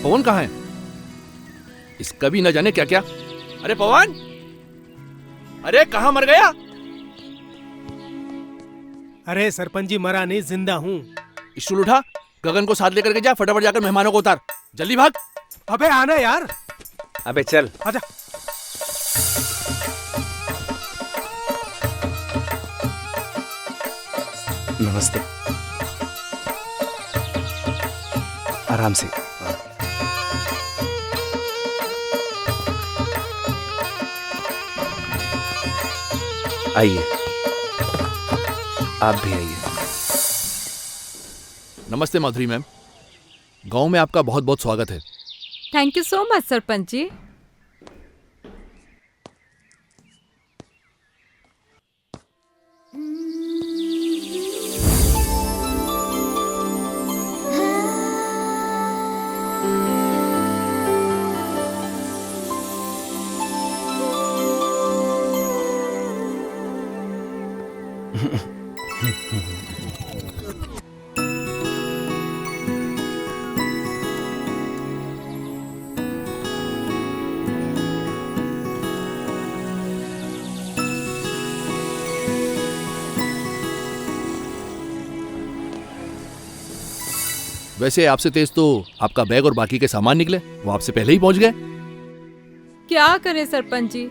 पवन कहाँ है? इसका भी न जाने क्या क्या। अरे पवन, अरे कहाँ मर गया? अरे सरपंच जी मरा नहीं, जिंदा हूँ। स्टूल उठा, गगन को साथ लेकर के जा, फटाफट जाकर मेहमानों को उतार, जल्दी भाग। अबे आना यार। अबे चल। आजा। नमस्ते। आराम से। आइए, आप भी आइए। नमस्ते माधुरी मैम, गांव में आपका बहुत बहुत स्वागत है। Thank you so much sarpanch ji. वैसे आपसे तेज तो आपका बैग और बाकी के सामान निकले, वो आपसे पहले ही पहुंच गए। क्या करें सरपंच जी,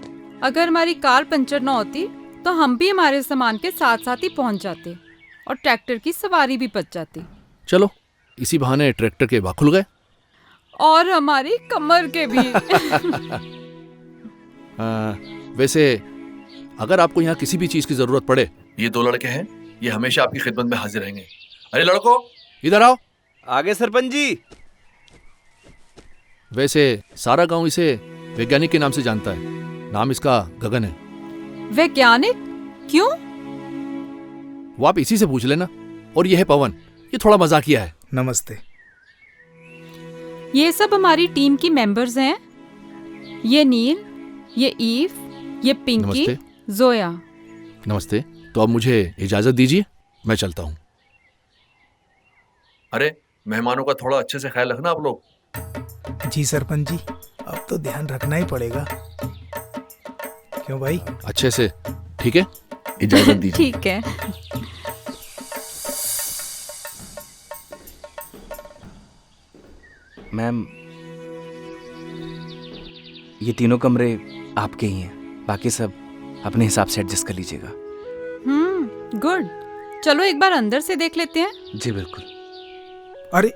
अगर हमारी कार पंचर न होती तो हम भी हमारे सामान के साथ साथ ही पहुंच जाते और ट्रैक्टर की सवारी भी बच जाती। चलो, इसी बहाने ट्रैक्टर के बाल खुल गए और हमारी कमर के भी। वैसे अगर आपको यहाँ किसी भी चीज की जरूरत पड़े, ये दो लड़के हैं, ये हमेशा आपकी खिदमत में हाजिर रहेंगे। अरे लड़को, इधर आओ। आगे सरपंच जी। वैसे सारा गांव इसे वैज्ञानिक के नाम से जानता है, नाम इसका गगन है। वैज्ञानिक? क्यों? वो आप इसी से पूछ लेना। और ये है पवन, ये थोड़ा मजाकिया है। नमस्ते। ये सब हमारी टीम की मेंबर्स हैं। ये नील, ये ईव, ये पिंकी, नमस्ते। जोया। नमस्ते। तो अब मुझे इजाजत दीजिए, मैं चलता हूँ। अरे मेहमानों का थोड़ा अच्छे से ख्याल रखना आप लोग। जी सरपंच जी, अब तो ध्यान रखना ही पड़ेगा। क्यों भाई? अच्छे से, ठीक है? इजाजत दीजिए। ठीक है। मैम, ये तीनों कमरे आपके ही हैं, बाकी सब अपने हिसाब से एडजस्ट कर लीजिएगा। गुड। चलो एक बार अंदर से देख लेते हैं। जी बिल्कुल। अरे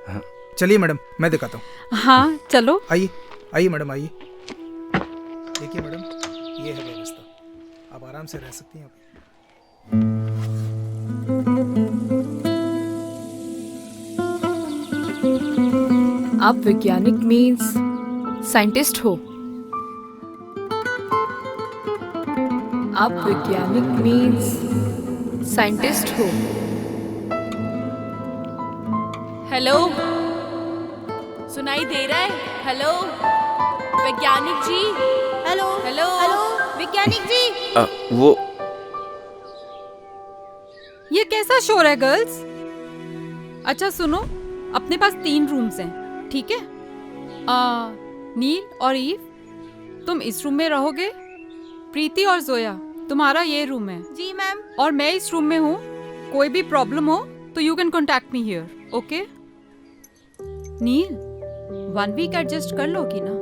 हाँ। चलिए मैडम, मैं दिखाता हूँ। हाँ चलो। आइए आइए मैडम, आइए। देखिए मैडम, ये है व्यवस्था, आप आराम से रह सकती हैं। आप वैज्ञानिक मीन्स साइंटिस्ट हो? आप वैज्ञानिक मीन्स साइंटिस्ट हो? हेलो, सुनाई दे रहा है? हेलो वैज्ञानिक जी। हेलो हेलो हेलो वैज्ञानिक जी। वो ये कैसा शोर है गर्ल्स? अच्छा सुनो, अपने पास 3 रूम्स हैं, ठीक है? नील और ईव, तुम इस रूम में रहोगे। प्रीति और जोया, तुम्हारा ये रूम है। जी मैम। और मैं इस रूम में हूँ। कोई भी प्रॉब्लम हो तो you can contact me here, okay? Neel, 1 week adjust कर लोगी ना?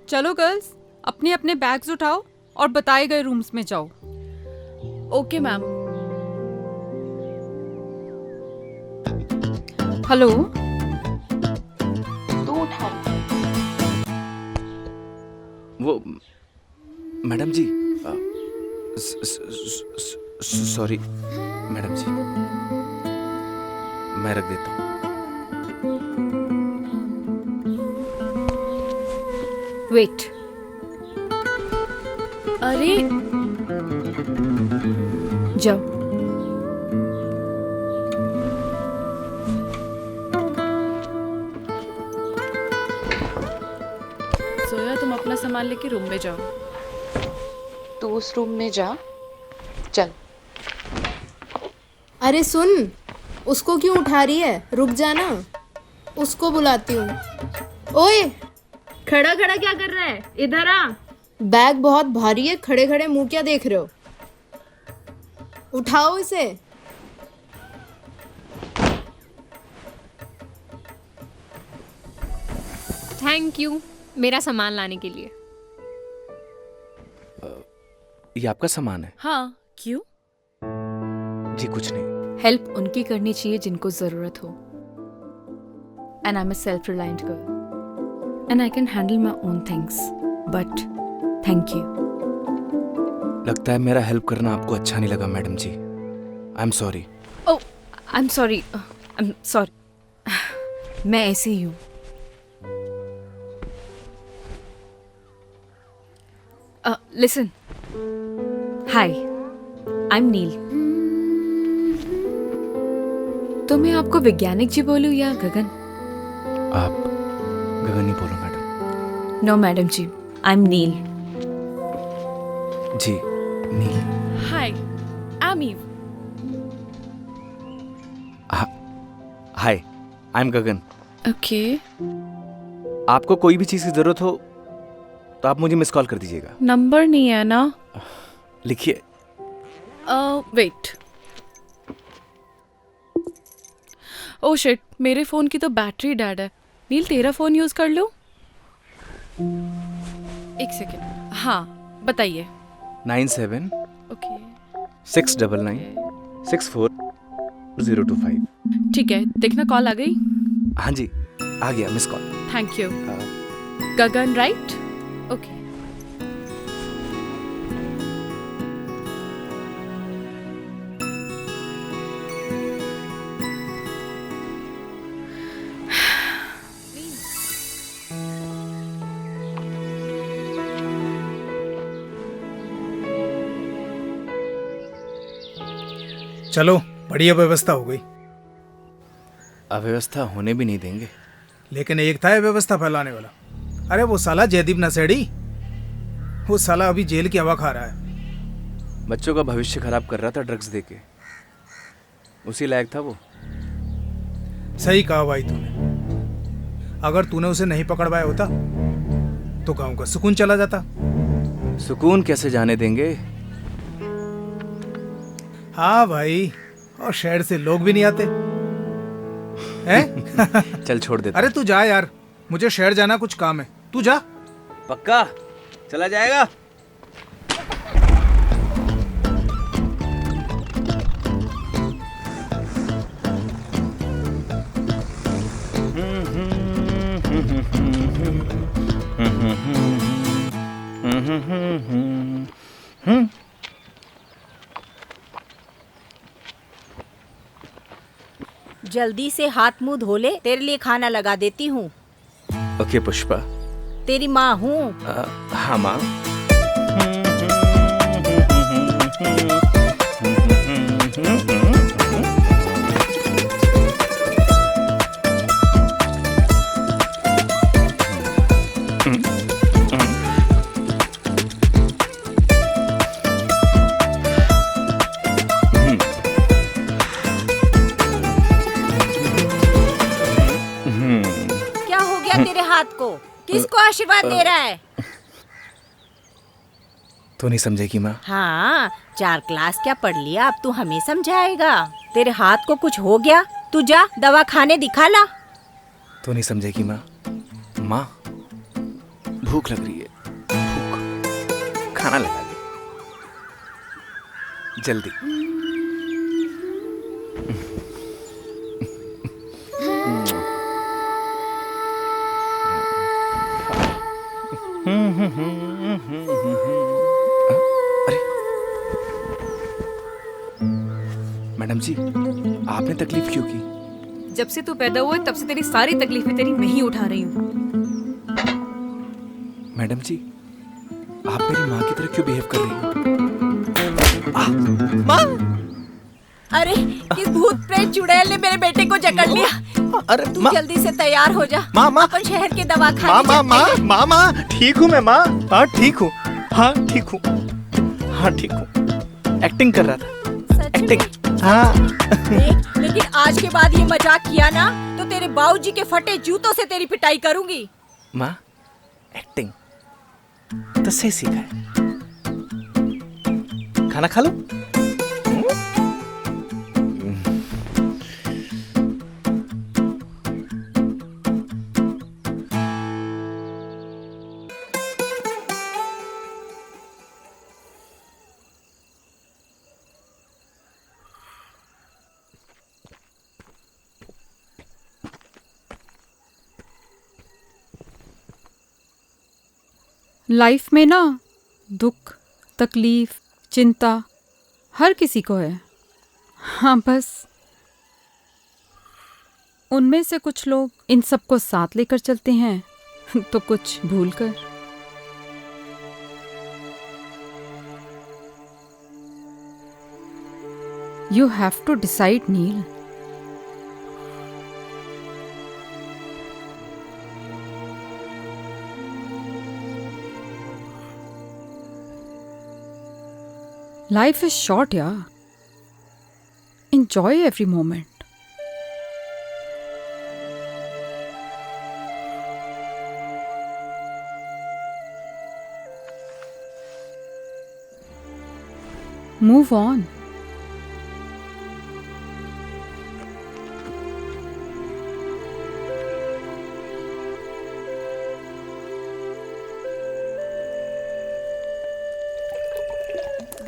चलो गर्ल्स, अपने अपने बैग्स उठाओ और बताए गए रूम्स में जाओ। Okay ma'am. हेलो, वो मैडम जी, सॉरी मैडम जी, मैं रख देता हूँ। वेट। अरे जाओ। सोया, तुम अपना सामान लेके रूम में जाओ। तू उस रूम में जा, चल। अरे सुन, उसको क्यों उठा रही है? रुक जाना, उसको बुलाती हूँ। ओए, खड़ा खड़ा क्या कर रहा है? इधर आ। बैग बहुत भारी है, खड़े खड़े मुंह क्या देख रहे हो? उठाओ इसे। थैंक यू मेरा सामान लाने के लिए। ये आपका सामान है? हाँ, क्यों? जी कुछ नहीं। हेल्प उनकी करनी चाहिए जिनको जरूरत हो। And I am a self reliant girl and I can handle my own things, but thank you. लगता है मेरा हेल्प करना आपको अच्छा नहीं लगा madam ji. I am sorry. Oh, I am sorry, I am sorry. मैं ऐसे ही हूँ। Listen, hi, I am Neel. तो मैं आपको वैज्ञानिक जी बोलूं या गगन? आप गगन ही बोलो madam. No madam ji, I am Neel. जी Neel. Hi, I am Eve. Hi, I am Gagan. Okay. आपको कोई भी चीज़ की ज़रूरत हो तो आप मुझे मिस कॉल कर दीजिएगा। नंबर नहीं है ना? लिखिए। वेट। ओह शिट, मेरे फ़ोन की तो बैटरी डेड है। नील, तेरा फ़ोन यूज़ कर लो। एक सेकेंड। हाँ, बताइए। 97 ओके, 699 64 025। ठीक है, देखना कॉल आ गई। हाँ जी, आ गया miss call. Thank you. Gagan right? Okay. चलो, बढ़िया व्यवस्था हो गई। अव्यवस्था होने भी नहीं देंगे। लेकिन एक था ये व्यवस्था फैलाने वाला। अरे वो साला जयदीप नशेड़ी, वो साला अभी जेल की हवा खा रहा है। बच्चों का भविष्य खराब कर रहा था ड्रग्स देके। उसी लायक था वो। सही कहा भाई तूने। अगर तूने उसे नहीं पकड़वाया होता तो गांव का सुकून चला जाता। सुकून कैसे जाने देंगे? हाँ भाई, और शहर से लोग भी नहीं आते हैं? चल छोड़ देता। अरे तू जा यार, मुझे शहर जाना, कुछ काम है। तू जा। पक्का चला जाएगा? जल्दी से हाथ मुंह धो ले, तेरे लिए खाना लगा देती हूँ। ओके पुष्पा। तेरी माँ हूँ। हाँ माँ। क्या हो गया तेरे हाथ को? किसको आशीर्वाद दे रहा है? तो नहीं समझेगी माँ? हाँ, 4 क्लास क्या पढ़ लिया, अब तू हमें समझाएगा? तेरे हाथ को कुछ हो गया, तू जा दवा खाने दिखा ला। तो नहीं समझेगी माँ? माँ भूख लग रही है, भूख। खाना लगा दे जल्दी। अरे मैडम जी, आपने तकलीफ क्यों की? जब से तू पैदा हुआ तब से तेरी सारी तकलीफें तेरी मैं ही उठा रही हूँ। मैडम जी, आप मेरी माँ की तरह क्यों बिहेव कर रही हो? माँ! अरे किस भूत प्रेत चुड़ैल ने मेरे बेटे को जकड़ लिया। अरे तू जल्दी से तैयार हो जा। माँ अपन शहर के दवाखाने माँ ठीक हूँ मैं माँ। हाँ ठीक हूँ, हाँ ठीक हूँ, हाँ ठीक हूँ। एक्टिंग कर रहा था। सच में? हाँ। लेकिन लेकिन आज के बाद ये मजाक किया ना तो तेरे बाबूजी के फटे जूतों से तेरी पिटाई करूंगी। माँ एक्टिंग तो से सीखा है। खाना खा लो। लाइफ में ना दुख, तकलीफ, चिंता हर किसी को है। हाँ, बस उनमें से कुछ लोग इन सबको साथ लेकर चलते हैं तो कुछ भूल कर। You have to decide Neel. Life is short, yeah. Enjoy every moment. Move on.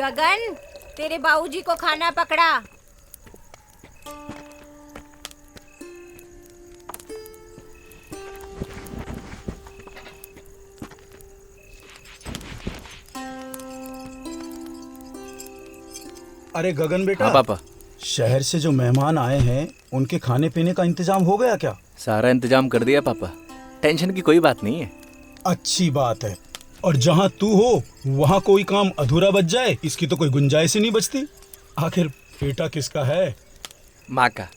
Gagan, तेरे बाबूजी को खाना पकड़ा। अरे गगन बेटा। हाँ पापा। शहर से जो मेहमान आए हैं उनके खाने पीने का इंतजाम हो गया क्या? सारा इंतजाम कर दिया पापा, टेंशन की कोई बात नहीं है। अच्छी बात है। और जहाँ तू हो वहाँ कोई काम अधूरा बच जाए इसकी तो कोई गुंजाइश ही नहीं बचती। आखिर बेटा किसका है? माँ का।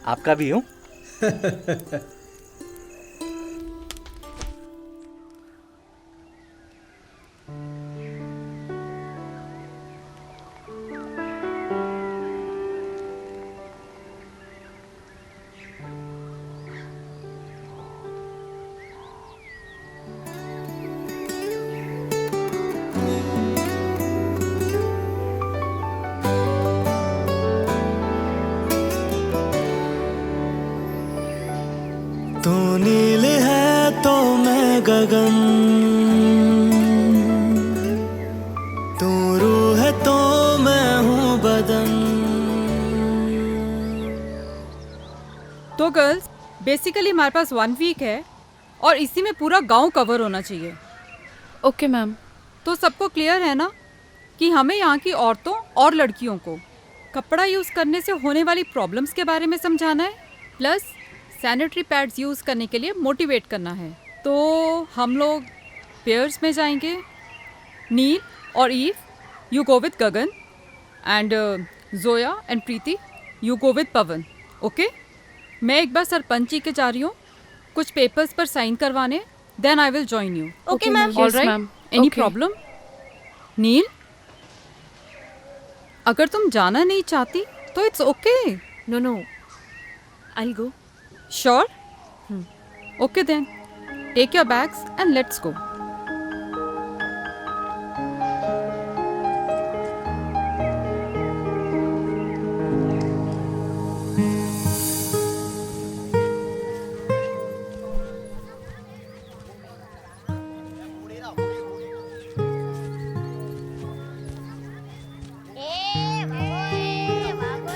आपका भी हूँ। तू नील है तो मैं गगन, तू रूह है तो मैं हूँ बदन। तो गर्ल्स, बेसिकली हमारे पास 1 वीक है और इसी में पूरा गांव कवर होना चाहिए। Okay ma'am. तो सबको क्लियर है ना कि हमें यहाँ की औरतों और लड़कियों को कपड़ा यूज़ करने से होने वाली प्रॉब्लम्स के बारे में समझाना है, प्लस सैनिटरी पैड्स यूज़ करने के लिए मोटिवेट करना है। तो हम लोग पेयर्स में जाएंगे। नील और Eve, you go with Gagan, and Zoya and Preeti, you go with Pawan. Okay, मैं एक बार सरपंच जी के जा रही हूँ कुछ पेपर्स पर साइन करवाने, then I will join you. Okay ma'am. Alright, any problem? Neel, अगर तुम जाना नहीं चाहती तो it's okay. No no, I go. Sure? Okay then. Take your bags and let's go.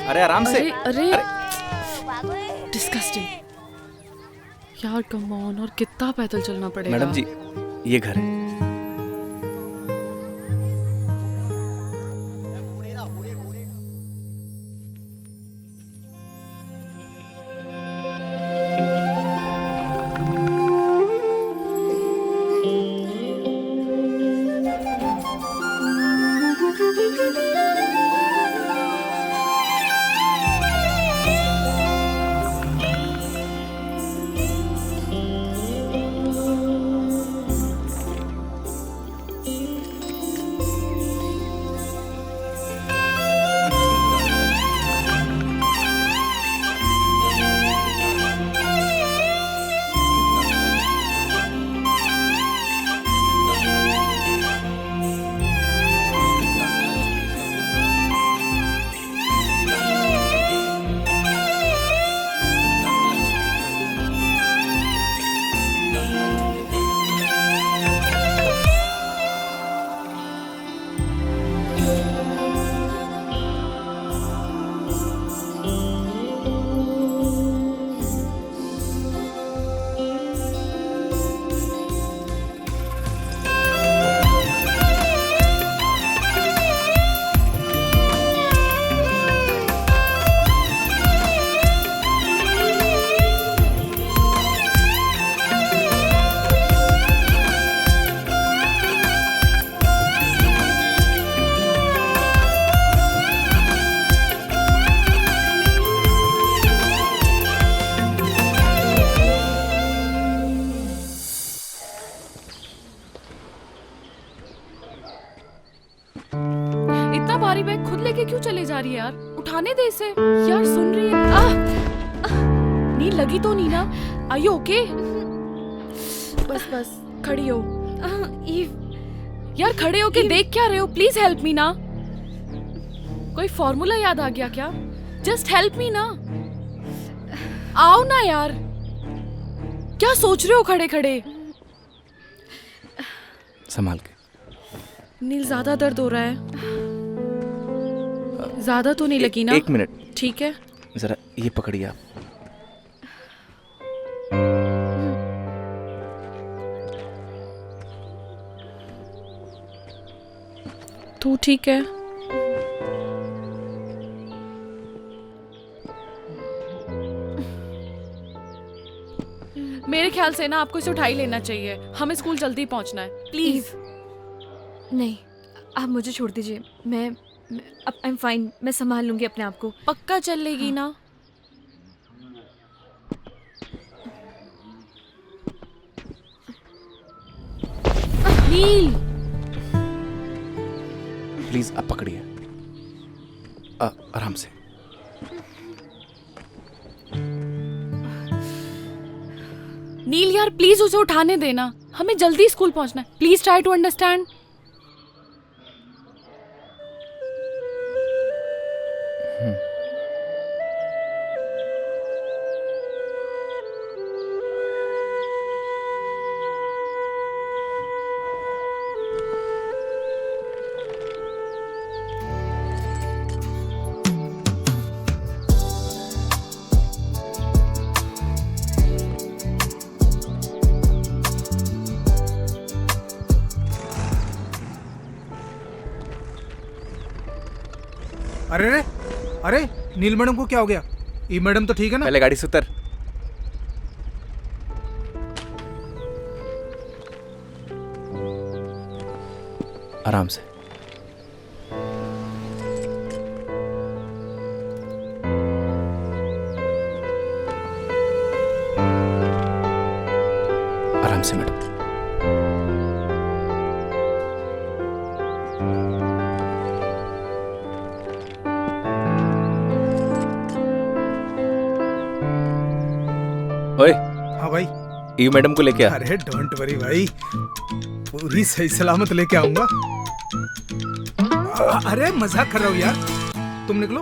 अरे आराम से। अरे डिस्गस्टिंग यार, कम ऑन। और कितना पैदल चलना पड़ेगा? मैडम जी, ये घर है। इतना भारी बैग खुद लेके क्यों चले जा रही है यार? उठाने दे इसे यार। सुन रही है? नील लगी तो नहीं ना? Are you okay? बस बस खड़ी हो। यार खड़े होके देख क्या रहे हो? प्लीज हेल्प मी ना। कोई फॉर्मूला याद आ गया क्या? जस्ट हेल्प मी ना। आओ ना यार। क्या सोच रहे हो खड़े खड़े? संभाल के। नील ज्यादा दर्द हो रहा है? ज्यादा तो नहीं लगी ना? एक मिनट। ठीक है जरा ये पकड़िए आप। तू ठीक है? मेरे ख्याल से ना आपको इसे उठा ही लेना चाहिए। हमें स्कूल जल्दी पहुंचना है। प्लीज। नहीं, आप मुझे छोड़ दीजिए। मैं आई एम फाइन। मैं संभाल लूंगी अपने आप को। पक्का चल लेगी ना? नील प्लीज आप पकड़िए आराम से। नील यार प्लीज उसे उठाने देना। हमें जल्दी स्कूल पहुंचना है। Please try to understand. अरे रे, अरे नील मैडम को क्या हो गया? ई मैडम तो ठीक है ना? पहले गाड़ी से उतर। आराम से। आराम से मैडम। ओए। हाँ भाई। ई मैडम को लेके आ। अरे डोंट वरी भाई, पूरी सही सलामत लेके आऊंगा। अरे मजाक कर रहा हूँ यार। तुम निकलो,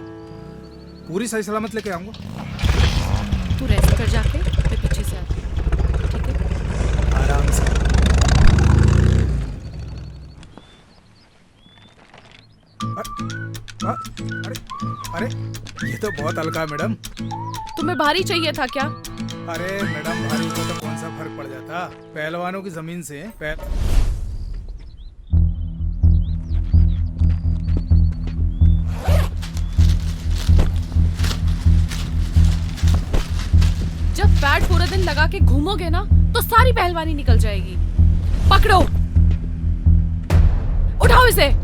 पूरी सही सलामत लेके आऊंगा। तू रेस्ट कर जाके, मैं पीछे से आती हूँ। ठीक है? आराम से। अरे अरे ये तो बहुत हल्का है मैडम। तुम्हें भारी चाहिए था क्या? अरे मैडम भारी को तो कौन सा फर्क पड़ जाता? पहलवानों की जमीन से जब पैड पूरा दिन लगा के घूमोगे ना तो सारी पहलवानी निकल जाएगी। पकड़ो, उठाओ इसे।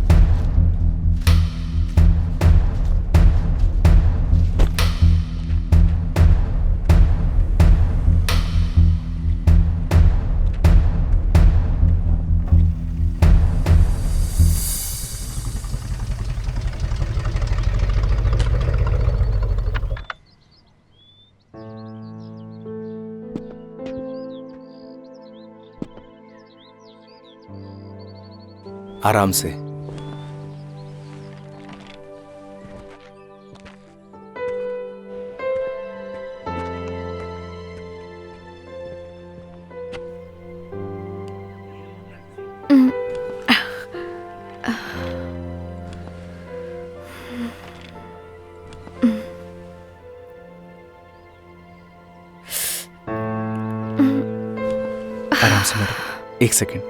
आराम से। एक second.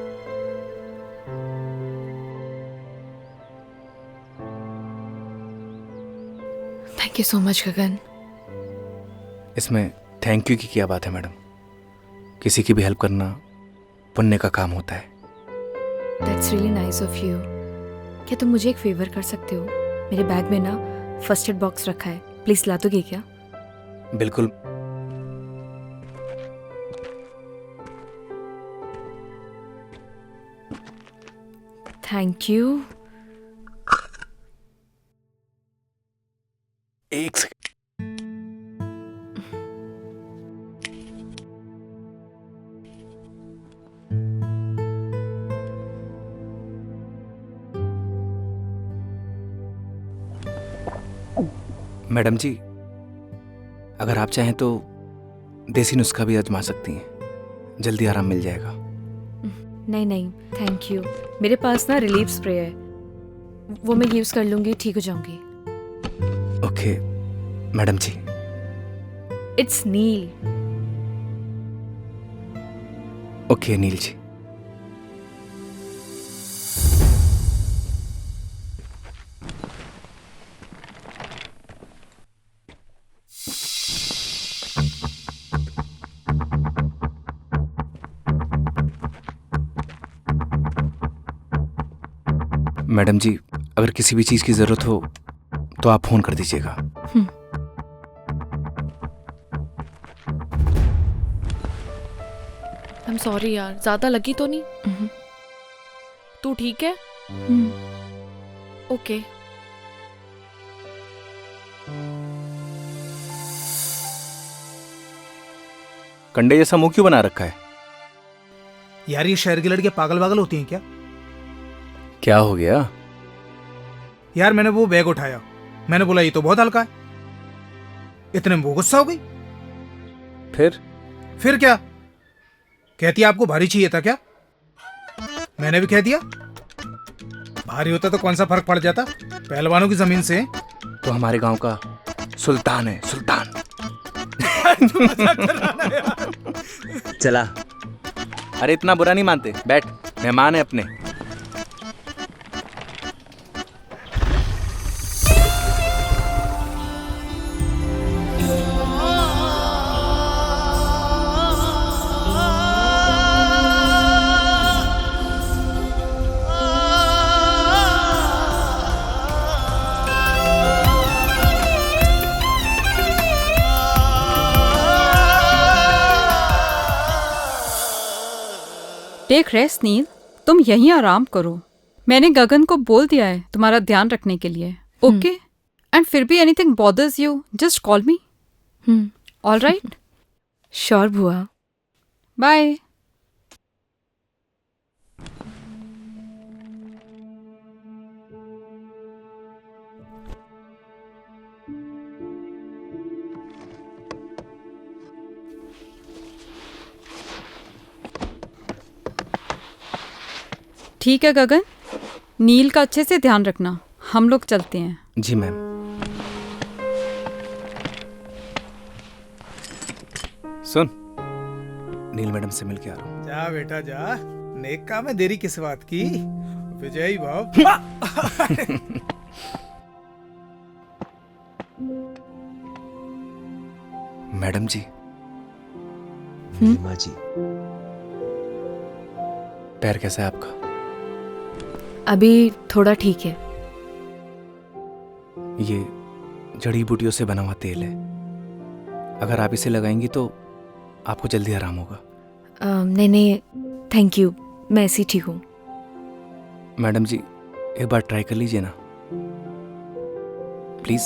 Thank you so much Gagan. इसमें थैंक यू की क्या बात है मैडम? किसी की भी हेल्प करना पुण्य का काम होता है। That's really nice of you. क्या तुम मुझे एक फेवर कर सकते हो? मेरे बैग में ना फर्स्ट एड बॉक्स रखा है, प्लीज ला दोगे क्या? बिल्कुल। Thank you. एक सेकेंड। मैडम जी, अगर आप चाहें तो देसी नुस्खा भी आजमा सकती हैं, जल्दी आराम मिल जाएगा। नहीं नहीं थैंक यू। मेरे पास ना रिलीफ स्प्रे है, वो मैं यूज कर लूंगी, ठीक हो जाऊंगी। Okay madam ji. It's Neel. Okay Neel ji. Madam ji, अगर किसी भी चीज की जरूरत हो तो आप फोन कर दीजिएगा। I'm sorry यार, ज्यादा लगी तो नहीं? तू ठीक है? ओके। कंडे जैसा मुंह क्यों बना रखा है? यार ये शहर की लड़कियां पागल वागल होती हैं क्या? क्या हो गया? यार मैंने वो बैग उठाया, मैंने बोला ये तो बहुत हल्का है, इतने में वो गुस्सा हो गई। फिर क्या कहती है, आपको भारी चाहिए था क्या? मैंने भी कह दिया भारी होता तो कौन सा फर्क पड़ जाता, पहलवानों की जमीन से। तो हमारे गांव का सुल्तान है, सुल्तान। चला। अरे इतना बुरा नहीं मानते, बैठ, मेहमान है अपने। टेक रेस्ट नील, तुम यहीं आराम करो। मैंने गगन को बोल दिया है तुम्हारा ध्यान रखने के लिए। ओके? एंड फिर भी anything bothers you, just call me. All right? Sure बुआ। बाय। ठीक है गगन, नील का अच्छे से ध्यान रखना, हम लोग चलते हैं। जी मैम। सुन, नील मैडम से मिल के आ रहा हूँ। जा बेटा जा, नेक काम है, देरी किस बात की। विजयी भाव। मैडम जी। माँ जी। पैर कैसा है आपका? अभी थोड़ा ठीक है। ये जड़ी बूटियों से बना हुआ तेल है, अगर आप इसे लगाएंगी तो आपको जल्दी आराम होगा। नहीं नहीं थैंक यू, मैं ऐसी ठीक हूँ। मैडम जी एक बार ट्राई कर लीजिए ना प्लीज।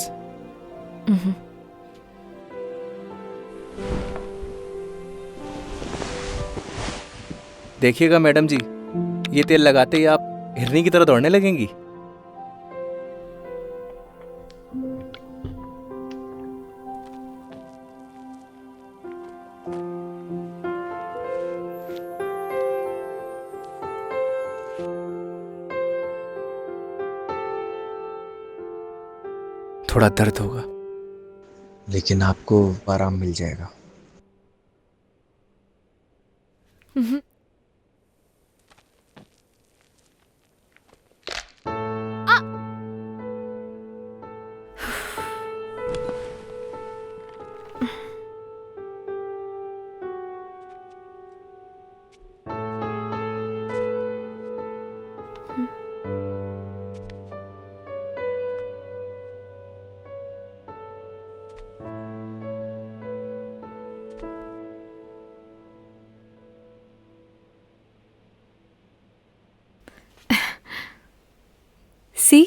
देखिएगा मैडम जी, ये तेल लगाते ही आप हिरनी की तरह दौड़ने लगेंगी। थोड़ा दर्द होगा, लेकिन आपको आराम मिल जाएगा। सी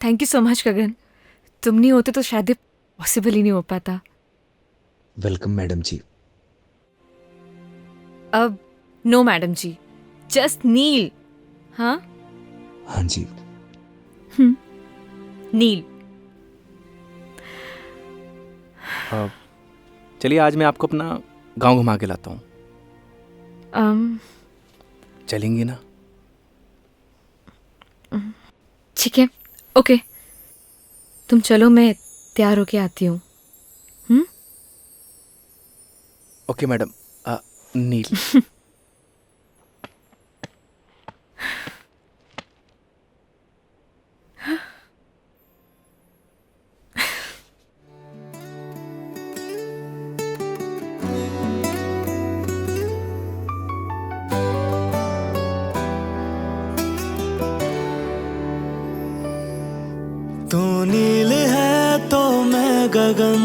थैंक यू सो मच गगन, तुम नहीं होते तो शायद पॉसिबल ही नहीं हो पाता। वेलकम मैडम जी। अब नो मैडम जी, जस्ट नील। हाँ हाँ जी। नील। चलिए आज मैं आपको अपना गांव घुमा के लाता हूँ। चलेंगी ना? ठीक है, ओके, तुम चलो, मैं तैयार होके आती हूँ। Okay madam. नील। तू नील है तो मैं गगन,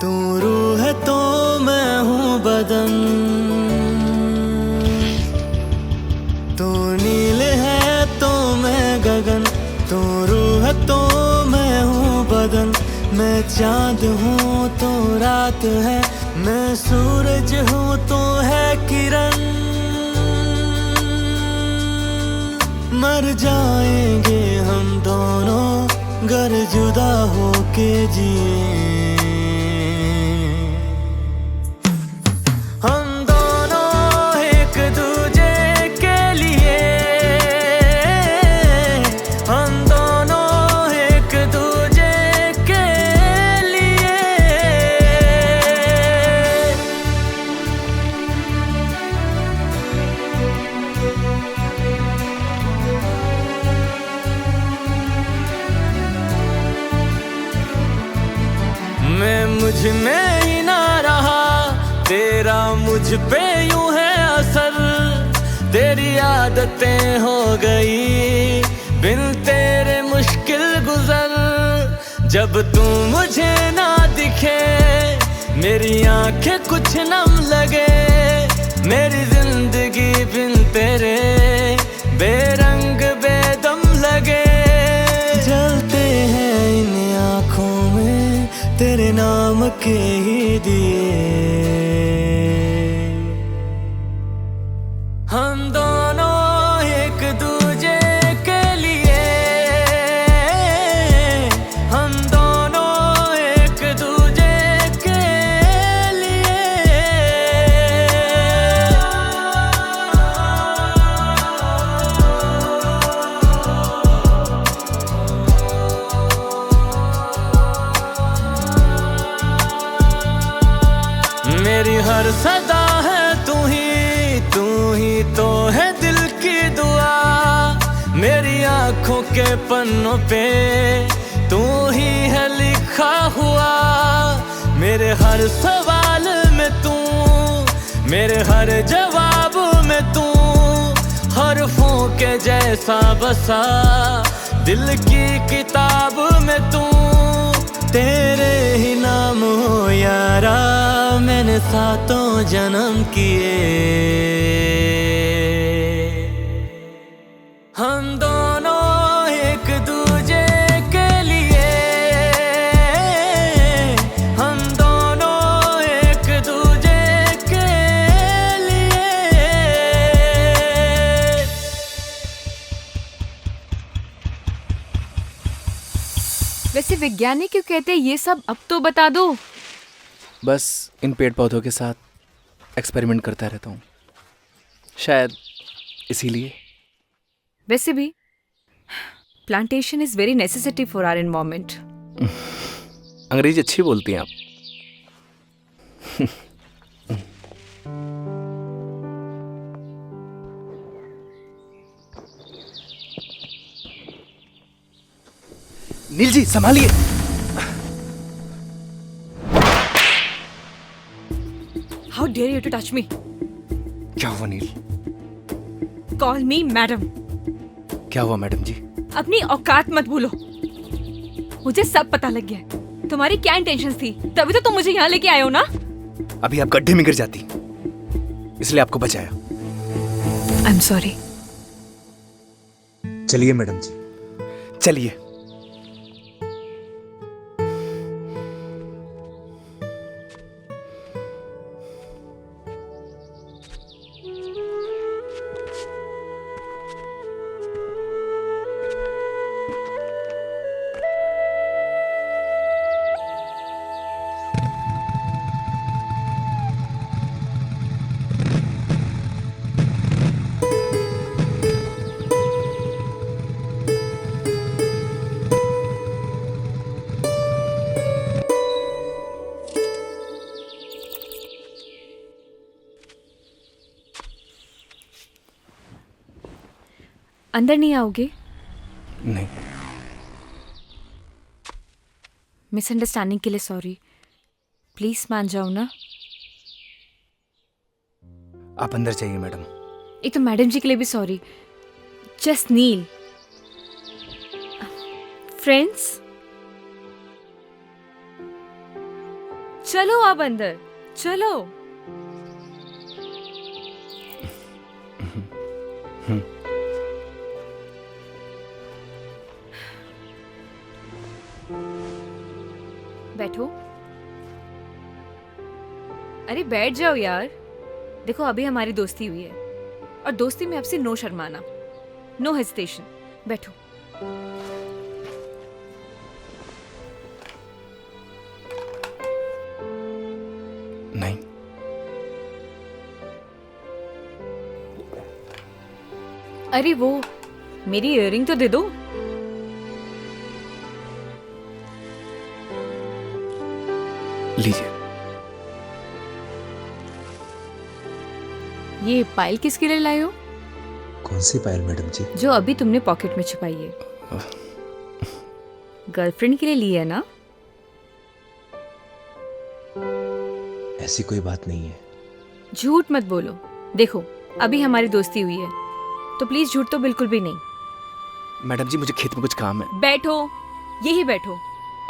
तू रूह है तो मैं हूँ बदन। तू नील है तो मैं गगन, तू रूह है तो मैं हूँ बदन। मैं चांद हूँ तो रात है, मैं सूरज हूँ तो है किरण। मर जाएंगे हम दोनों गर जुदा होके जिए। हम दोनों एक दूजे के लिए, हम दोनों एक दूजे के लिए। मैं मुझ में ही ना रहा, तेरा मुझ पे यूं है असर। तेरी आदतें हो गई बिन तेरे मुश्किल गुजर। जब तू मुझे ना दिखे मेरी आंखें कुछ नम लगे। मेरी जिंदगी बिन तेरे बेरंग बेदम लगे। जलते हैं इन आँखों में तेरे नाम के ही दिए। हम दोनों एक दूजे के लिए, हम दोनों एक दूजे के लिए। मेरी हर सदा है तू ही तो है दिल की दुआ। मेरी आंखों के पन्नों पे तू ही है लिखा हुआ। मेरे हर सवाल में तू, मेरे हर जवाब में तू। हरफों के जैसा बसा दिल की किताब में तू। तेरे ही नाम हो यारा मैंने सातों जन्म किए। हम दोनों एक दूजे के लिए, हम दोनों एक दूजे के लिए। वैसे वैज्ञानिक क्यों कहते हैं ये सब, अब तो बता दो। बस इन पेड़ पौधों के साथ एक्सपेरिमेंट करता रहता हूँ, शायद इसीलिए। वैसे भी plantation is very necessity for our environment. अंग्रेजी अच्छी बोलती हैं आप। नील जी संभालिए। How dare you to touch me. क्या हुआ नील? Call me madam. क्या हुआ मैडम जी? अपनी औकात मत भूलो। मुझे सब पता लग गया है तुम्हारी क्या इंटेंशंस थी, तभी तो तुम मुझे यहाँ लेके आए हो ना। अभी आप गड्ढे में गिर जाती इसलिए आपको बचाया। आई एम सॉरी। चलिए मैडम जी। चलिए। अंदर नहीं आओगे? नहीं। मिसअंडरस्टैंडिंग के लिए सॉरी। प्लीज मान जाओ ना। आप अंदर जाइए मैडम। एक तो मैडम जी के लिए भी सॉरी। जस्ट नील। फ्रेंड्स, चलो आप अंदर चलो। बैठो। अरे बैठ जाओ यार। देखो अभी हमारी दोस्ती हुई है और दोस्ती में आपसे नो शर्माना, नो हेजिटेशन। बैठो। नहीं। अरे वो मेरी इयररिंग तो दे दो। लीजिए। ये पायल किसके लिए लाए हो? कौन सी पायल मैडम जी? जो अभी तुमने पॉकेट में छुपाई है। गर्लफ्रेंड के लिए ली है ना? ऐसी कोई बात नहीं है। झूठ मत बोलो। देखो अभी हमारी दोस्ती हुई है तो प्लीज झूठ तो बिल्कुल भी नहीं। मैडम जी मुझे खेत में कुछ काम है। बैठो, यही बैठो।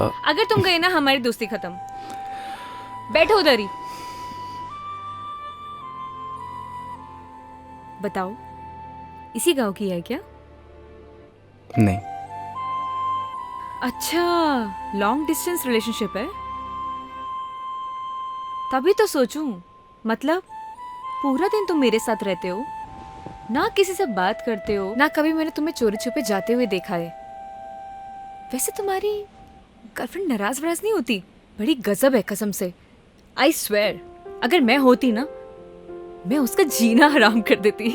अगर तुम गए ना हमारी दोस्ती खत्म। बैठो उधर ही। बताओ इसी गांव की है क्या? नहीं। अच्छा, लॉन्ग डिस्टेंस रिलेशनशिप है। तभी तो सोचूं, मतलब पूरा दिन तुम मेरे साथ रहते हो, ना किसी से बात करते हो, ना कभी मैंने तुम्हें चोरी छुपे जाते हुए देखा है। वैसे तुम्हारी गर्लफ्रेंड नाराज वराज नहीं होती? बड़ी गजब है कसम से। आई स्वेयर, अगर मैं होती ना, मैं उसका जीना हराम कर देती।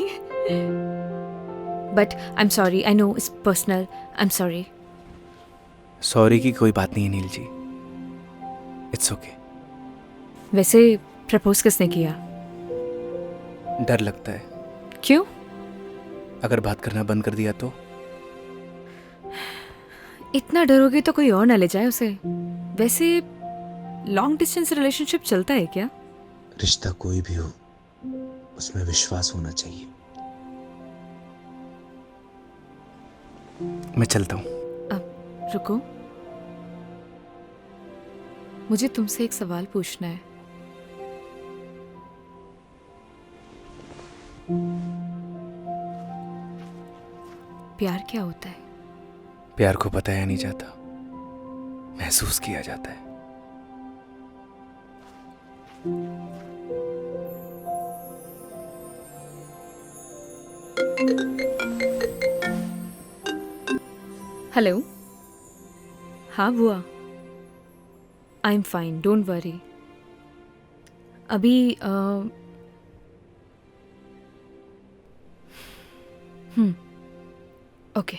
But I am sorry, I know it's personal, I am sorry. Sorry की कोई बात नहीं है नील जी, इट्स ओके। वैसे प्रपोज किसने किया? डर लगता है। क्यों? अगर बात करना बंद कर दिया तो? इतना डरोगे तो कोई और ना ले जाए उसे। वैसे लॉन्ग डिस्टेंस रिलेशनशिप चलता है क्या? रिश्ता कोई भी हो, उसमें विश्वास होना चाहिए। मैं चलता हूँ। अब रुको, मुझे तुमसे एक सवाल पूछना है। प्यार क्या होता है? प्यार को बताया नहीं जाता, महसूस किया जाता है। हेलो। हाँ बुआ, I am fine, don't worry. अभी ओके।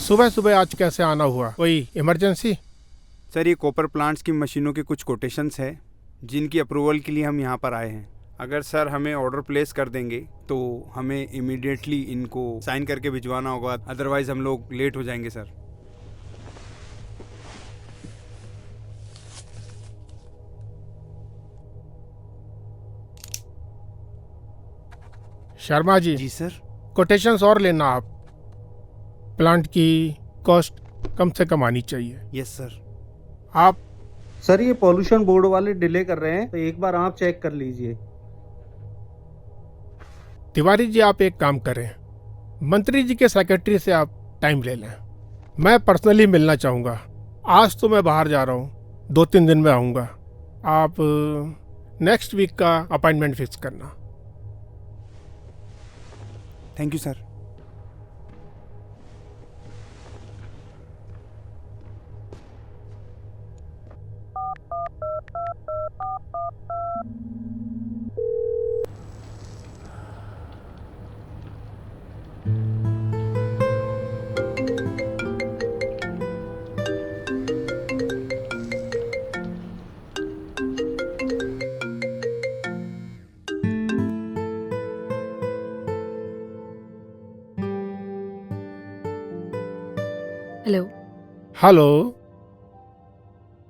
सुबह सुबह आज कैसे आना हुआ? कोई इमरजेंसी? सर ये कॉपर प्लांट्स की मशीनों के कुछ कोटेशंस है जिनकी अप्रूवल के लिए हम यहाँ पर आए हैं। अगर सर हमें ऑर्डर प्लेस कर देंगे तो हमें इमीडिएटली इनको साइन करके भिजवाना होगा, अदरवाइज हम लोग लेट हो जाएंगे सर। शर्मा जी। जी सर। कोटेशंस और लेना आप। प्लांट की कॉस्ट कम से कम आनी चाहिए। Yes sir. आप सर ये पॉल्यूशन बोर्ड वाले डिले कर रहे हैं, तो एक बार आप चेक कर लीजिए। तिवारी जी आप एक काम करें, मंत्री जी के सेक्रेटरी से आप टाइम ले लें। मैं पर्सनली मिलना चाहूँगा। आज तो मैं बाहर जा रहा हूँ, 2-3 दिन में आऊँगा। आप नेक्स्ट वीक का अपॉइंटमेंट फिक्स करना। Thank you sir. Hello. Hello.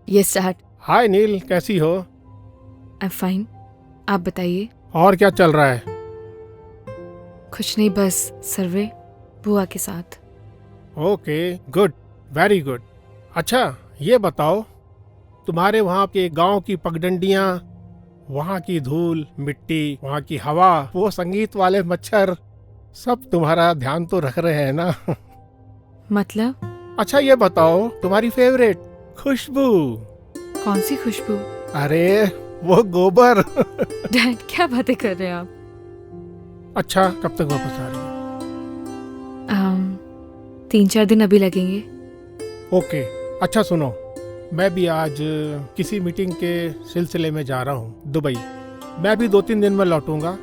Yes dad. Hi Neel, कैसी हो? आई एम फाइन, आप बताइए। और क्या चल रहा है? कुछ नहीं, बस सर्वे बुआ के साथ। Okay, good, very good. अच्छा ये बताओ, तुम्हारे वहाँ के गांव की पगडंडियाँ, वहाँ की धूल मिट्टी, वहाँ की हवा, वो संगीत वाले मच्छर, सब तुम्हारा ध्यान तो रख रहे हैं ना? मतलब? अच्छा ये बताओ, तुम्हारी फेवरेट खुशबू? कौन सी खुशबू? अरे वो गोबर। डैड क्या बातें कर रहे हैं आप? अच्छा कब तक वापस आ रही है? 3-4 दिन अभी लगेंगे। ओके। अच्छा सुनो, मैं भी आज किसी मीटिंग के सिलसिले में जा रहा हूँ दुबई। मैं भी 2-3 दिन में लौटूंगा।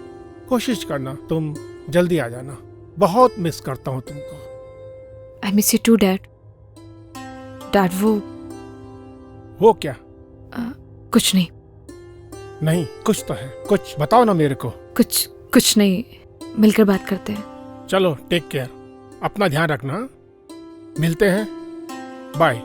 कोशिश करना तुम जल्दी आ जाना, बहुत मिस करता हूँ तुमको। I miss you too dad. Dad वो क्या? कुछ नहीं। नहीं कुछ तो है, कुछ बताओ ना मेरे को। कुछ नहीं, मिलकर बात करते हैं। चलो टेक केयर, अपना ध्यान रखना। मिलते हैं, बाय।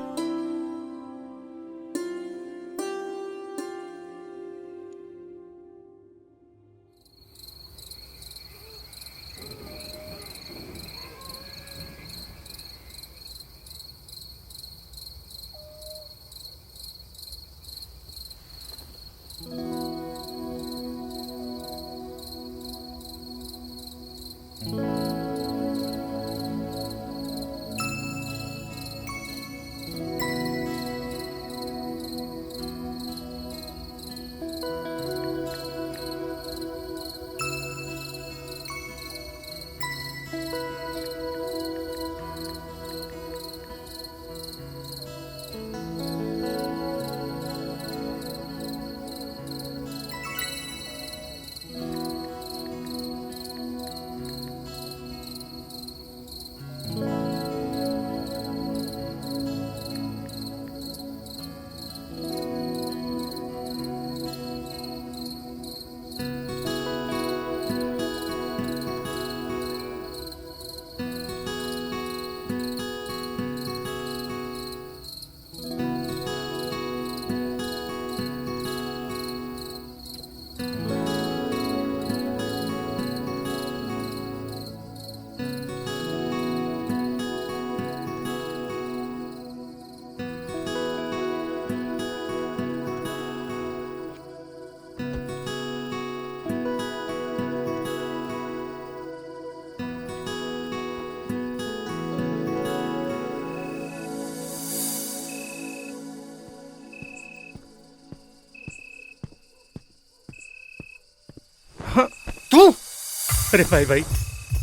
अरे भाई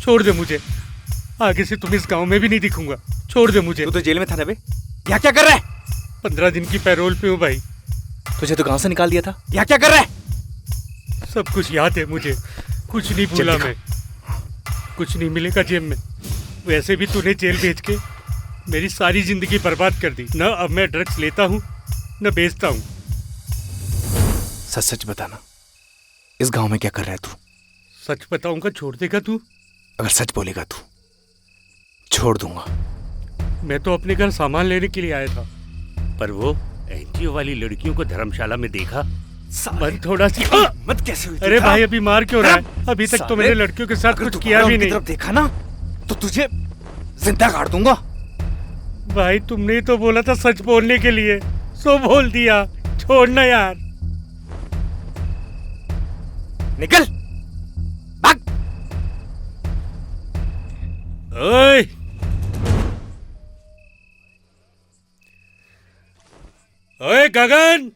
छोड़ दे मुझे, आगे से तुम इस गांव में भी नहीं दिखूंगा। छोड़ दे मुझे। तू तो जेल में था ना बे, यहाँ क्या कर रहा है? 15 दिन की पैरोल पे हूँ भाई। तुझे तो गांव से निकाल दिया था, यहाँ क्या कर रहा है? सब कुछ याद है मुझे, कुछ नहीं भूला मैं। कुछ नहीं मिलेगा जेब में। वैसे भी तूने जेल भेज के मेरी सारी जिंदगी बर्बाद कर दी। न अब मैं ड्रग्स लेता हूँ न बेचता हूँ। सच सच बताना, इस गांव में क्या कर रहा है तू? सच बताऊंगा, छोड़ देगा तू? अगर सच बोलेगा तू, छोड़ दूंगा। मैं तो अपने घर सामान लेने के लिए आया था, पर वो एनजीओ वाली लड़कियों को धर्मशाला में देखा। मन थोड़ा सी मत कैसे हुई? अरे भाई अभी मार क्यों रहा है? अभी तक तो मैंने लड़कियों के साथ कुछ किया भी नहीं। तरफ देखा ना तो तुझे जिंदा काट दूंगा। भाई तुमने तो बोला था सच बोलने के लिए, सो बोल दिया। छोड़ना यार। निकल भाग। ओए ओए गगन,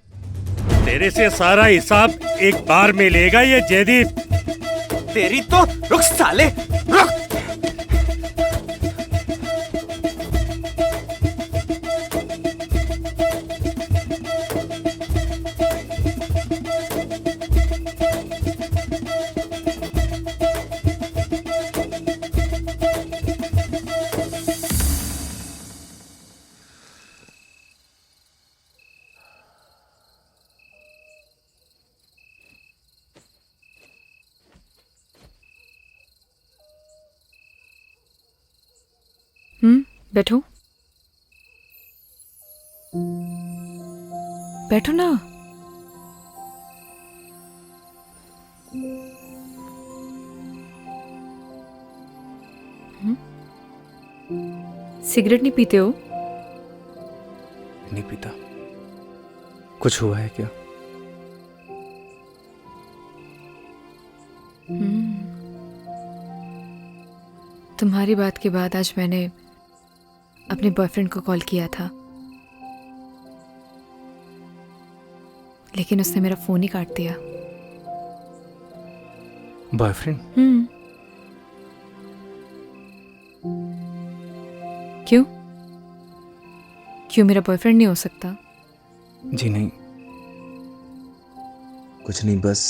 तेरे से सारा हिसाब एक बार में लेगा ये जयदीप। तेरी तो रुक साले, रुक। बैठो बैठो ना। सिगरेट नहीं पीते हो? नहीं पीता। कुछ हुआ है क्या? तुम्हारी बात के बाद आज मैंने अपने बॉयफ्रेंड को कॉल किया था, लेकिन उसने मेरा फोन ही काट दिया। बॉयफ्रेंड? क्यों? क्यों मेरा बॉयफ्रेंड नहीं हो सकता? जी नहीं, कुछ नहीं, बस।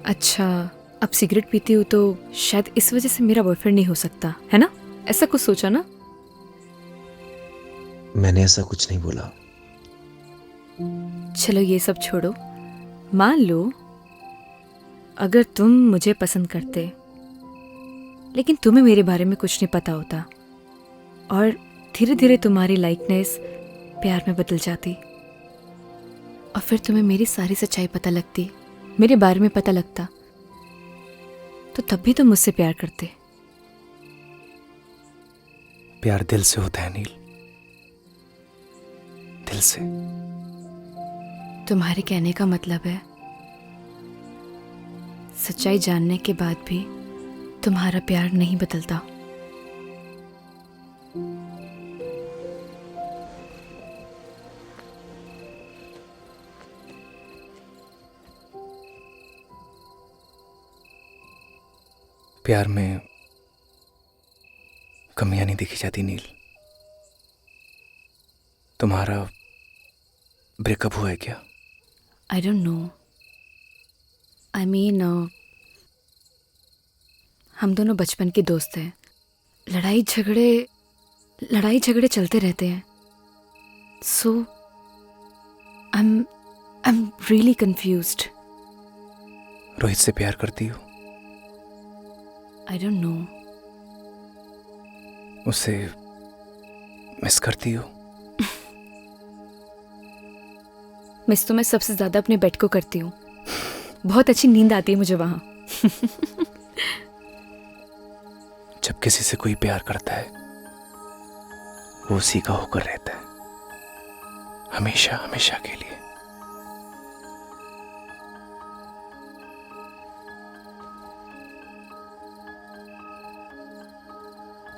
अच्छा, अब सिगरेट पीती हूँ तो शायद इस वजह से मेरा बॉयफ्रेंड नहीं हो सकता, है ना? ऐसा कुछ सोचा ना? मैंने ऐसा कुछ नहीं बोला। चलो ये सब छोड़ो। मान लो अगर तुम मुझे पसंद करते, लेकिन तुम्हें मेरे बारे में कुछ नहीं पता होता, और धीरे धीरे तुम्हारी लाइकनेस प्यार में बदल जाती, और फिर तुम्हें मेरी सारी सच्चाई पता लगती, मेरे बारे में पता लगता, तो तब भी तुम मुझसे प्यार करते। प्यार दिल से होता है नील, दिल से। तुम्हारे कहने का मतलब है सच्चाई जानने के बाद भी तुम्हारा प्यार नहीं बदलता। प्यार में कमियां नहीं देखी जाती नील। तुम्हारा ब्रेकअप हुआ है क्या? आई डोंट नो। आई मीन हम दोनों बचपन के दोस्त हैं। लड़ाई झगड़े चलते रहते हैं। So I am really confused. Rohit से प्यार करती हो? I don't know. उसे मिस करती हो? मिस तो मैं सबसे ज्यादा अपने बेड को करती हूँ। बहुत अच्छी नींद आती है मुझे वहां। जब किसी से कोई प्यार करता है वो उसी का होकर रहता है, हमेशा हमेशा के लिए।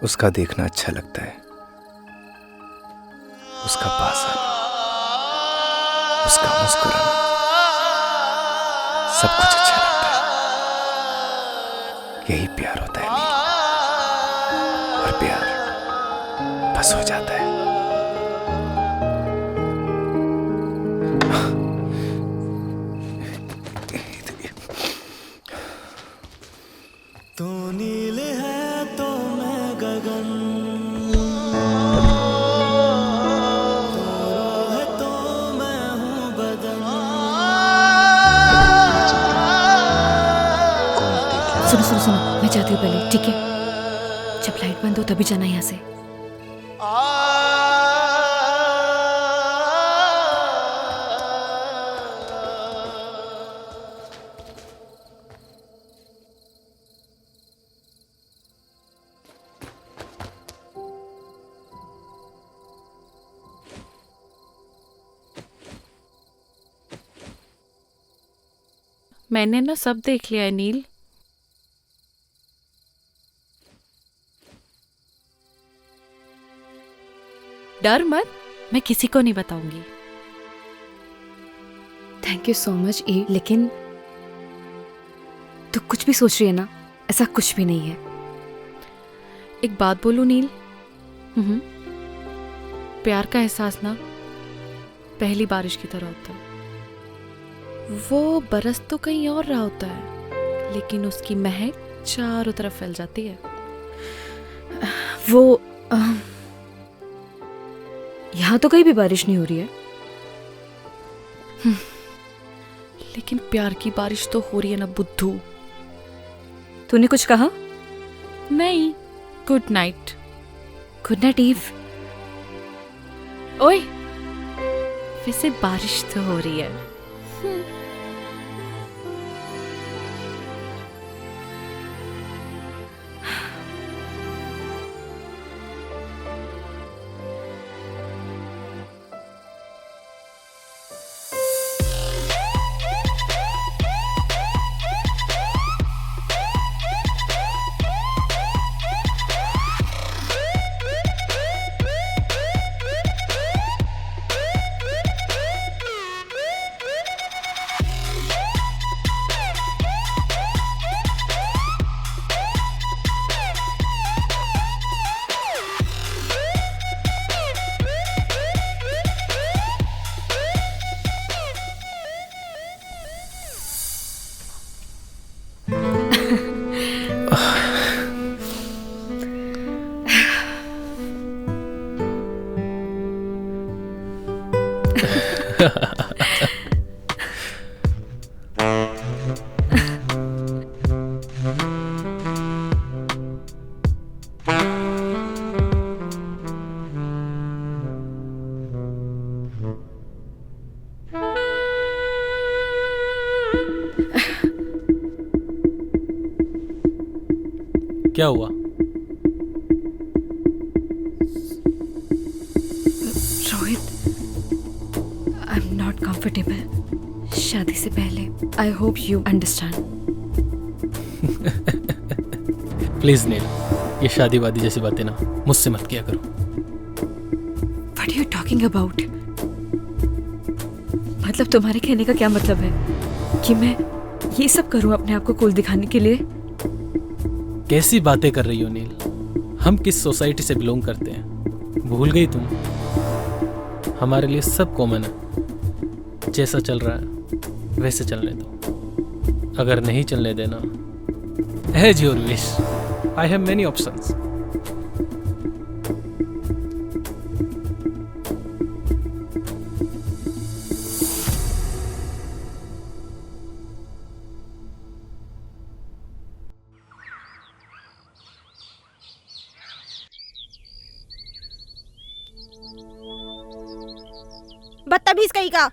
उसका देखना अच्छा लगता है, उसका पास आना, उसका मुस्कुराना, सब कुछ अच्छा लगता है। यही प्यार होता है नील। और प्यार बस हो जाता है। तू नील है तो मैं गगन, तू रूह है तो मैं हूँ बदन। सुनो सुनो सुनो, मैं जाती हूँ पहले, ठीक है? जब लाइट बंद हो तभी जाना यहाँ से। मैंने ना सब देख लिया है नील। डर मत, मैं किसी को नहीं बताऊंगी। थैंक यू सो मच ई, लेकिन तू कुछ भी सोच रही है ना, ऐसा कुछ भी नहीं है। एक बात बोलूं नील, प्यार का एहसास ना पहली बारिश की तरह होता है। वो बरस तो कहीं और रहा होता है, लेकिन उसकी महक चारों तरफ फैल जाती है। वो यहाँ तो कहीं भी बारिश नहीं हो रही है। लेकिन प्यार की बारिश तो हो रही है ना बुद्धू। तूने कुछ कहा? नहीं, good night. Good night Eve. ओए, वैसे बारिश तो हो रही है। क्या हुआ? Rohit, I am not comfortable शादी से पहले। I hope you understand. Please Neel, ये शादी वादी जैसी बातें ना मुझसे मत किया करो। What are you talking about? मतलब तुम्हारे कहने का क्या मतलब है कि मैं ये सब करूं अपने आप को कूल दिखाने के लिए? कैसी बातें कर रही हो नील? हम किस सोसाइटी से बिलोंग करते हैं भूल गई तुम? हमारे लिए सब कॉमन है। जैसा चल रहा है वैसे चलने दो। अगर नहीं चलने देना, as your wish, I have many options. बदतमीज कहीं का।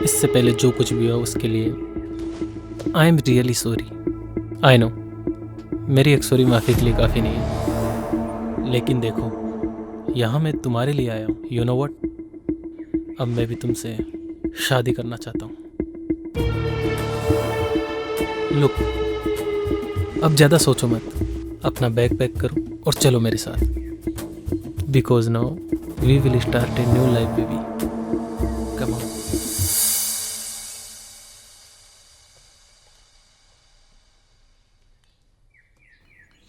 इससे पहले जो कुछ भी हुआ उसके लिए आई am really sorry. I know मेरी एक सॉरी माफ़ी के लिए काफ़ी नहीं है, लेकिन देखो यहाँ मैं तुम्हारे लिए आया हूँ। यू नो व्हाट, अब मैं भी तुमसे शादी करना चाहता हूँ। लुक, अब ज़्यादा सोचो मत, अपना बैग पैक करो और चलो मेरे साथ, because now we will start a new life baby. Come on.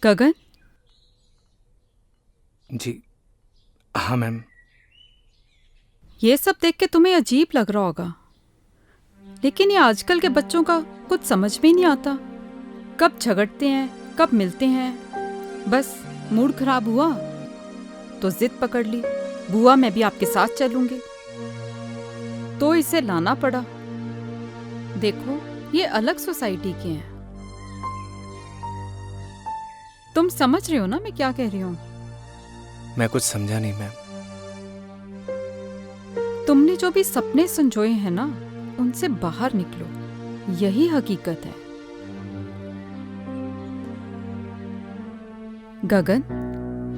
Gagan? जी हाँ मैम। ये सब देख के तुम्हें अजीब लग रहा होगा, लेकिन ये आजकल के बच्चों का कुछ समझ में नहीं आता। कब झगड़ते हैं, कब मिलते हैं। बस मूड खराब हुआ तो जिद पकड़ ली, बुआ मैं भी आपके साथ चलूंगी, तो इसे लाना पड़ा। देखो ये अलग सोसाइटी के हैं। तुम समझ रहे हो ना मैं क्या कह रही हूँ? मैं कुछ समझा नहीं मैम। तुमने जो भी सपने संजोए हैं ना, उनसे बाहर निकलो, यही हकीकत है। Gagan,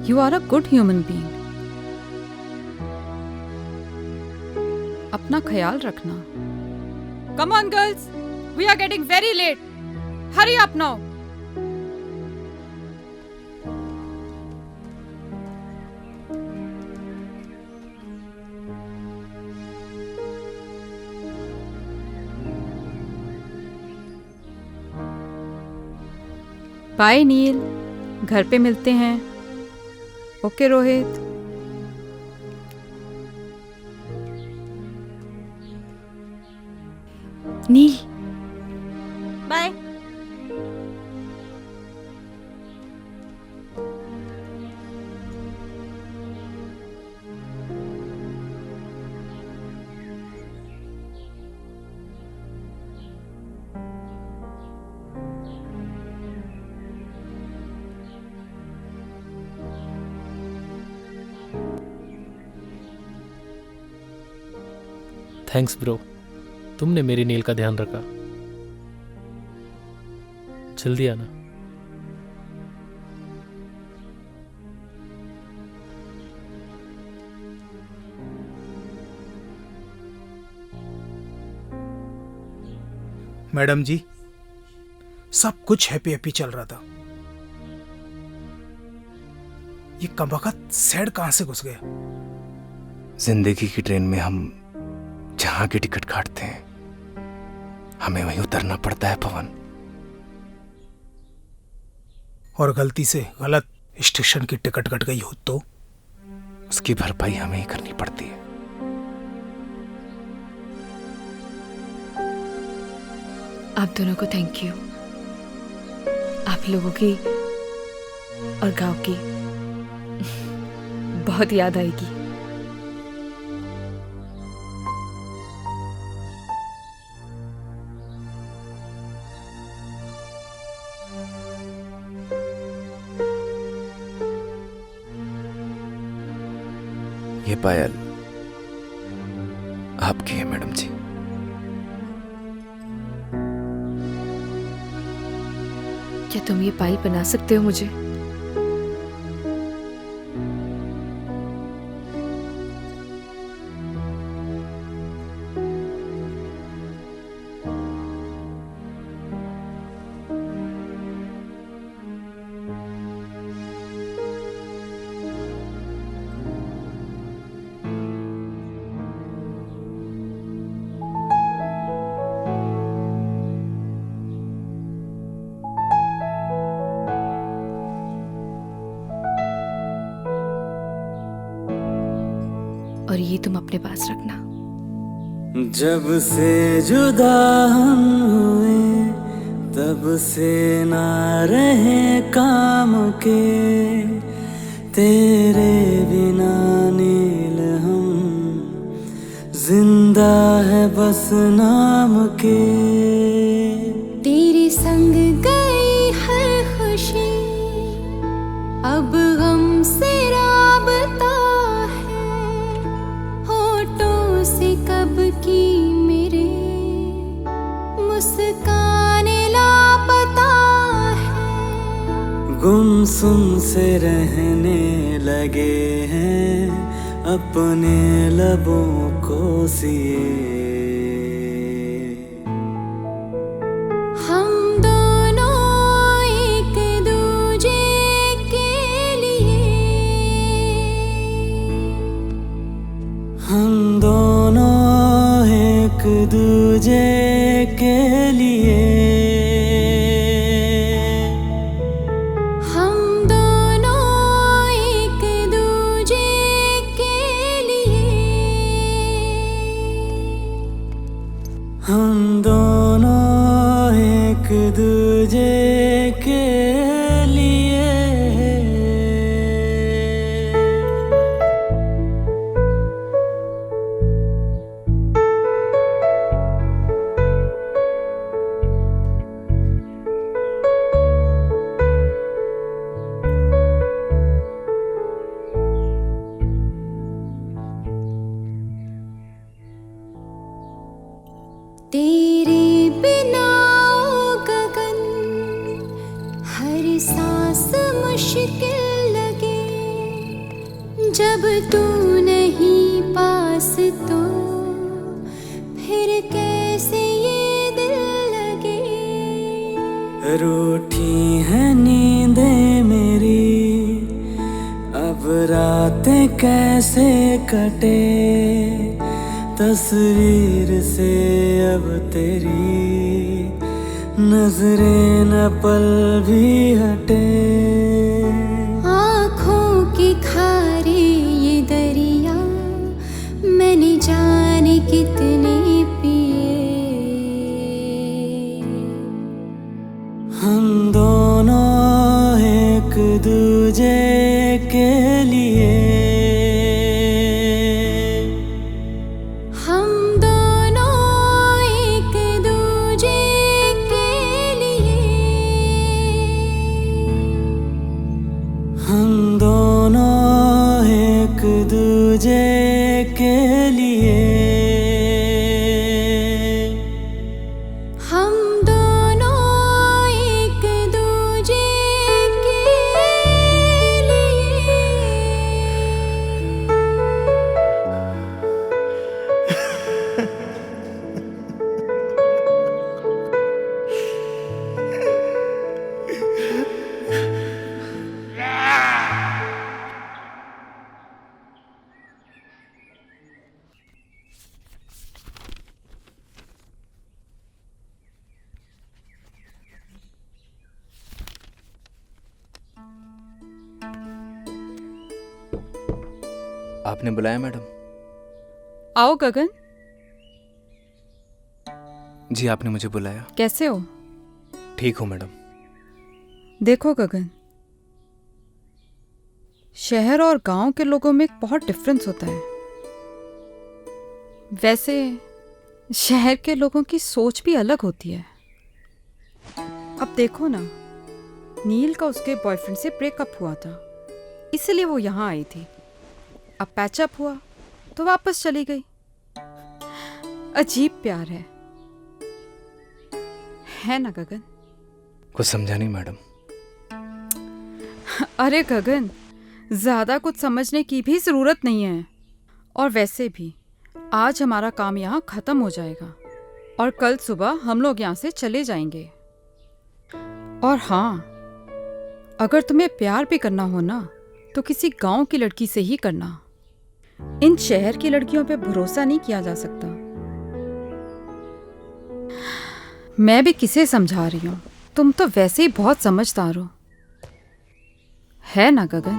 you are a good human being. अपना ख्याल रखना। Come on girls, we are getting very late. Hurry up now. Bye Neel, घर पे मिलते हैं। Okay Rohit. Neel bye. Thanks bro, तुमने मेरी नील का ध्यान रखा। जल्दी आना। मैडम जी, सब कुछ हैप्पी हैप्पी चल रहा था। ये कमबख्त सैड कहां से घुस गया? जिंदगी की ट्रेन में हम जहां की टिकट काटते हैं, हमें वहीं उतरना पड़ता है पवन। और गलती से गलत स्टेशन की टिकट कट गई हो तो उसकी भरपाई हमें ही करनी पड़ती है। आप दोनों को थैंक यू। आप लोगों की और गांव की बहुत याद आएगी। ये पायल आपकी है मैडम जी। क्या तुम ये पायल बना सकते हो मुझे? और ये तुम अपने पास रखना। जब से जुदा हम हुए तब से ना रहे काम के, तेरे बिना नील हम जिंदा है बस नाम के। तेरे संग गई हर खुशी, अब गम से राबता है, होठों से कब की मेरे मासूम से रहने लगे हैं अपने लबों को सिए। हम दोनों एक दूजे के लिए, हम दोनों एक दूजे के लिए, हम दोनों एक दूजे के लिए, हम दोनों एक दूजे के लिए। तेरे बिना ओ गगन हर सांस मुश्किल लगे, जब तू नहीं पास तो फिर कैसे ये दिल लगे। रूठी है नींदें मेरी, अब रातें कैसे कटे, तस्वीर से अब तेरी नजरें न पल भी हटे। आँखों के खारे ये दरिया मैंने जाने कितने पिए। हम दोनों एक दूजे के लिए, हम दोनों एक दूजे के लिए, हम दोनों एक दूजे के लिए, हम दोनों एक दूजे के लिए। आपने बुलाया मैडम? आओ गगन। जी आपने मुझे बुलाया। कैसे हो? ठीक हूँ मैडम। देखो गगन, शहर और गांव के लोगों में एक बहुत डिफरेंस होता है। वैसे शहर के लोगों की सोच भी अलग होती है। अब देखो ना, नील का उसके बॉयफ्रेंड से ब्रेकअप हुआ था, इसलिए वो यहाँ आई थी। अब पैचअप हुआ तो वापस चली गई। अजीब प्यार है ना गगन? कुछ समझा नहीं मैडम। अरे गगन, ज्यादा कुछ समझने की भी जरूरत नहीं है। और वैसे भी आज हमारा काम यहाँ खत्म हो जाएगा और कल सुबह हम लोग यहाँ से चले जाएंगे। और हाँ, अगर तुम्हें प्यार भी करना हो ना तो किसी गांव की लड़की से ही करना। इन शहर की लड़कियों पे भरोसा नहीं किया जा सकता। मैं भी किसे समझा रही हूँ, तुम तो वैसे ही बहुत समझदार हो, है ना Gagan?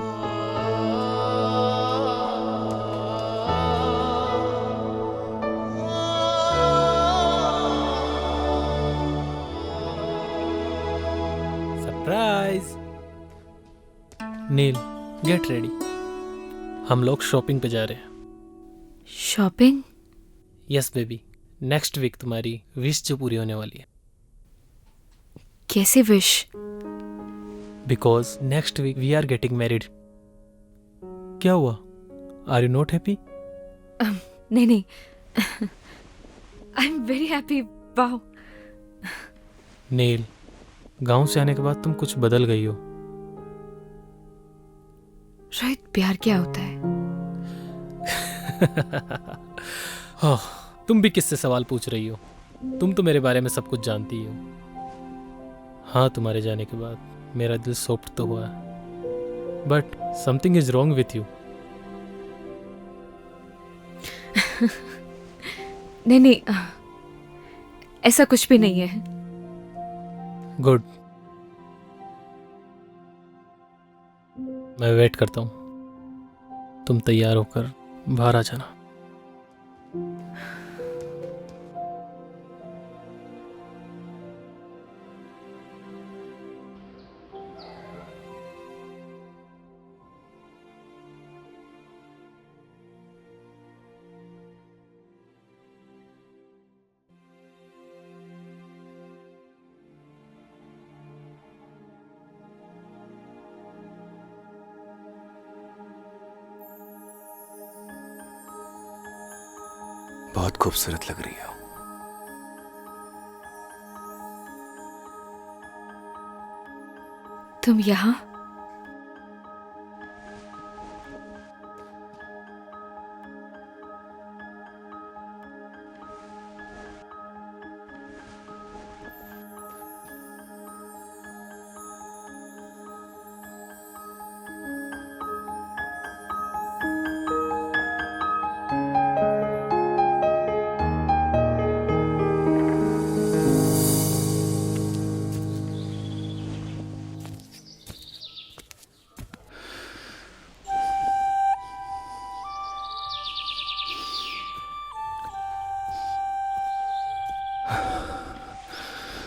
Surprise. Neel, get ready, हम लोग शॉपिंग पे जा रहे हैं। Shopping? Yes baby, next week तुम्हारी विश जो पूरी होने वाली है। कैसे wish? Because next week we are getting married. क्या हुआ? Are you not happy? नहीं नहीं, I am very happy. Wow. Neel, गांव से आने के बाद तुम कुछ बदल गई हो। रोहित, प्यार क्या होता है? ओह, तुम भी किससे सवाल पूछ रही हो? तुम तो मेरे बारे में सब कुछ जानती हो। हाँ, तुम्हारे जाने के बाद मेरा दिल सॉफ्ट तो हुआ, but something is wrong with you. नहीं नहीं, ऐसा कुछ भी नहीं है। गुड, मैं वेट करता हूँ। तुम तैयार होकर बाहर आ जाना। बहुत खूबसूरत लग रही हो। तुम यहाँ?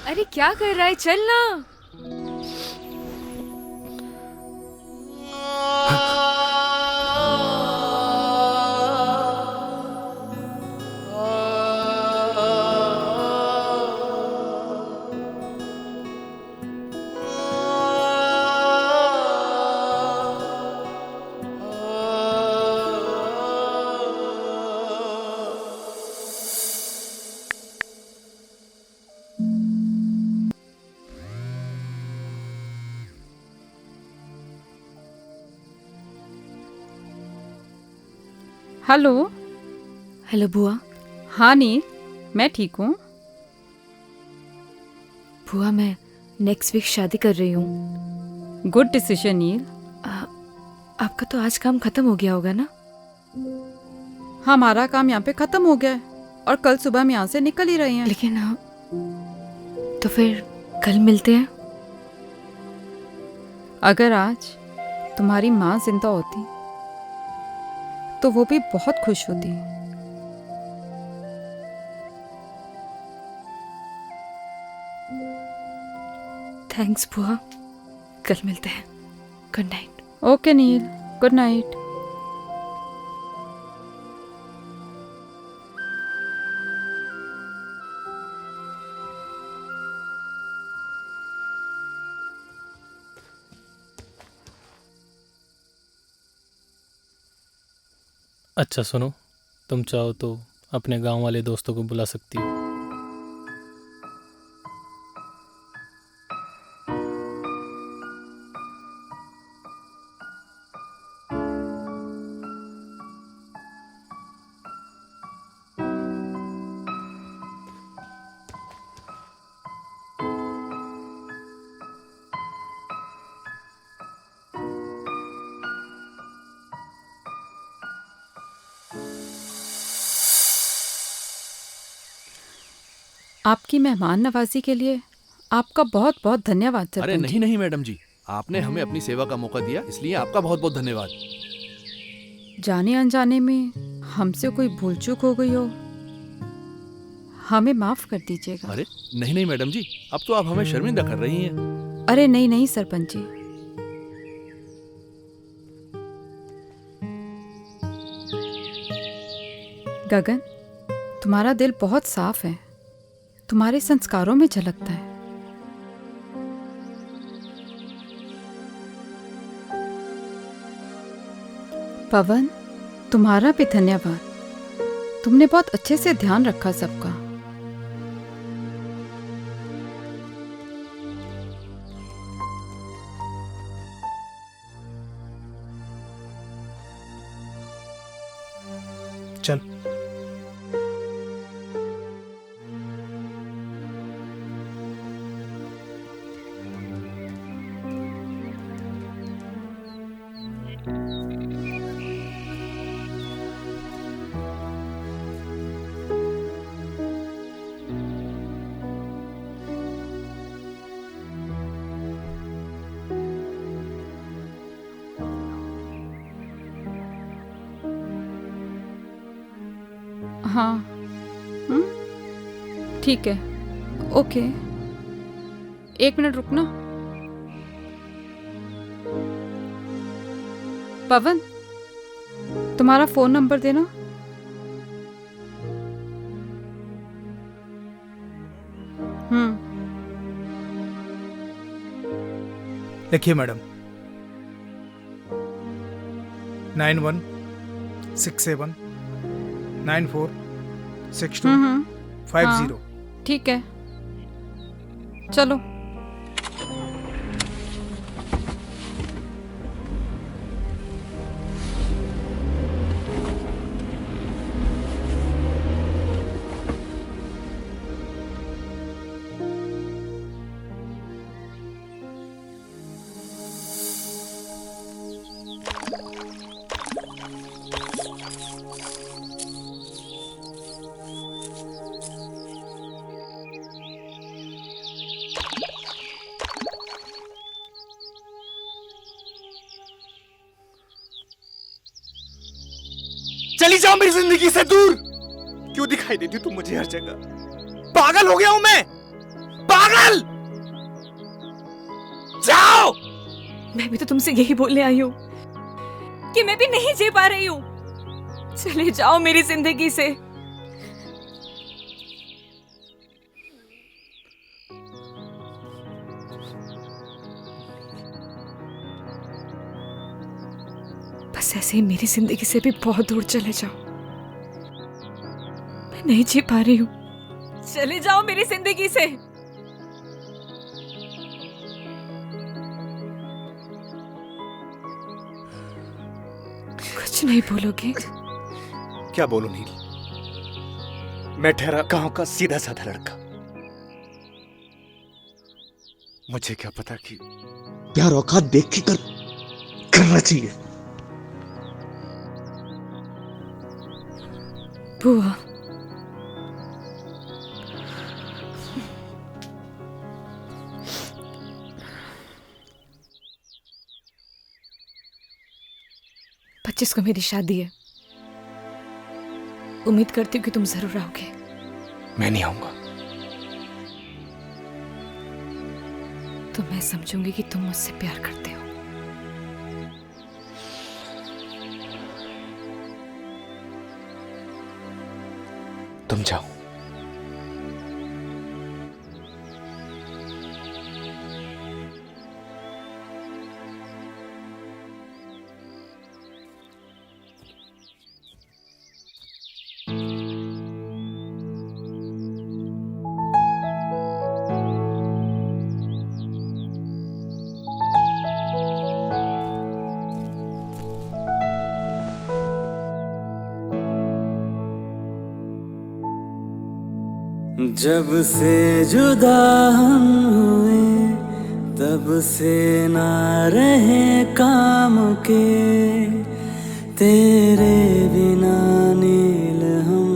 अरे क्या कर रहा है? चल ना। हेलो। हेलो बुआ। हाँ नील, मैं ठीक हूँ। बुआ, मैं नेक्स्ट वीक शादी कर रही हूँ। गुड डिसीजन नील। आपका तो आज काम खत्म हो गया होगा ना? हमारा काम यहाँ पे खत्म हो गया है और कल सुबह हम यहाँ से निकल ही रहे हैं। लेकिन तो फिर कल मिलते हैं। अगर आज तुम्हारी माँ जिंदा होती तो वो भी बहुत खुश होती। थैंक्स बुआ, कल मिलते हैं। Good night. ओके नील, गुड नाइट। अच्छा सुनो, तुम चाहो तो अपने गांव वाले दोस्तों को बुला सकती हो। आपकी मेहमान नवाजी के लिए आपका बहुत बहुत धन्यवाद सरपंच। अरे नहीं नहीं मैडम जी, आपने हमें अपनी सेवा का मौका दिया, इसलिए आपका बहुत बहुत धन्यवाद। जाने अनजाने में हमसे कोई भूल चूक हो गई हो, हमें माफ कर दीजिएगा। अरे नहीं नहीं मैडम जी, अब तो आप हमें शर्मिंदा कर रही हैं। अरे नहीं नहीं सरपंच जी, गगन, तुम्हारा दिल बहुत साफ है, तुम्हारे संस्कारों में झलकता है। पवन, तुम्हारा भी धन्यवाद, तुमने बहुत अच्छे से ध्यान रखा सबका। हाँ ठीक है, ओके। 1 मिनट रुकना। पवन, तुम्हारा फोन नंबर देना। लिखिए मैडम, 9167946250। ठीक है, चलो। चली जाओ मेरी जिंदगी से दूर। क्यों दिखाई देती तुम मुझे हर जगह? पागल हो गया हूं मैं, पागल। जाओ। मैं भी तो तुमसे यही बोलने आई हूँ कि मैं भी नहीं जी पा रही हूँ। चले जाओ मेरी जिंदगी से। बस ऐसे ही मेरी जिंदगी से भी बहुत दूर चले जाओ। मैं नहीं जी पा रही हूँ। चले जाओ मेरी जिंदगी से। कुछ नहीं बोलोगे? क्या बोलूं नील? मैं ठहरा गांव का सीधा साधा लड़का। मुझे क्या पता कि प्यार औकात देख के करना चाहिए। बुआ, पच्चीस को मेरी शादी है। उम्मीद करती हूँ कि तुम जरूर आओगे। मैं नहीं आऊंगा। तो मैं समझूंगी कि तुम मुझसे प्यार करते हो। तुम जाओ। जब से जुदा हम हुए तब से ना रहे काम के, तेरे बिना नील हम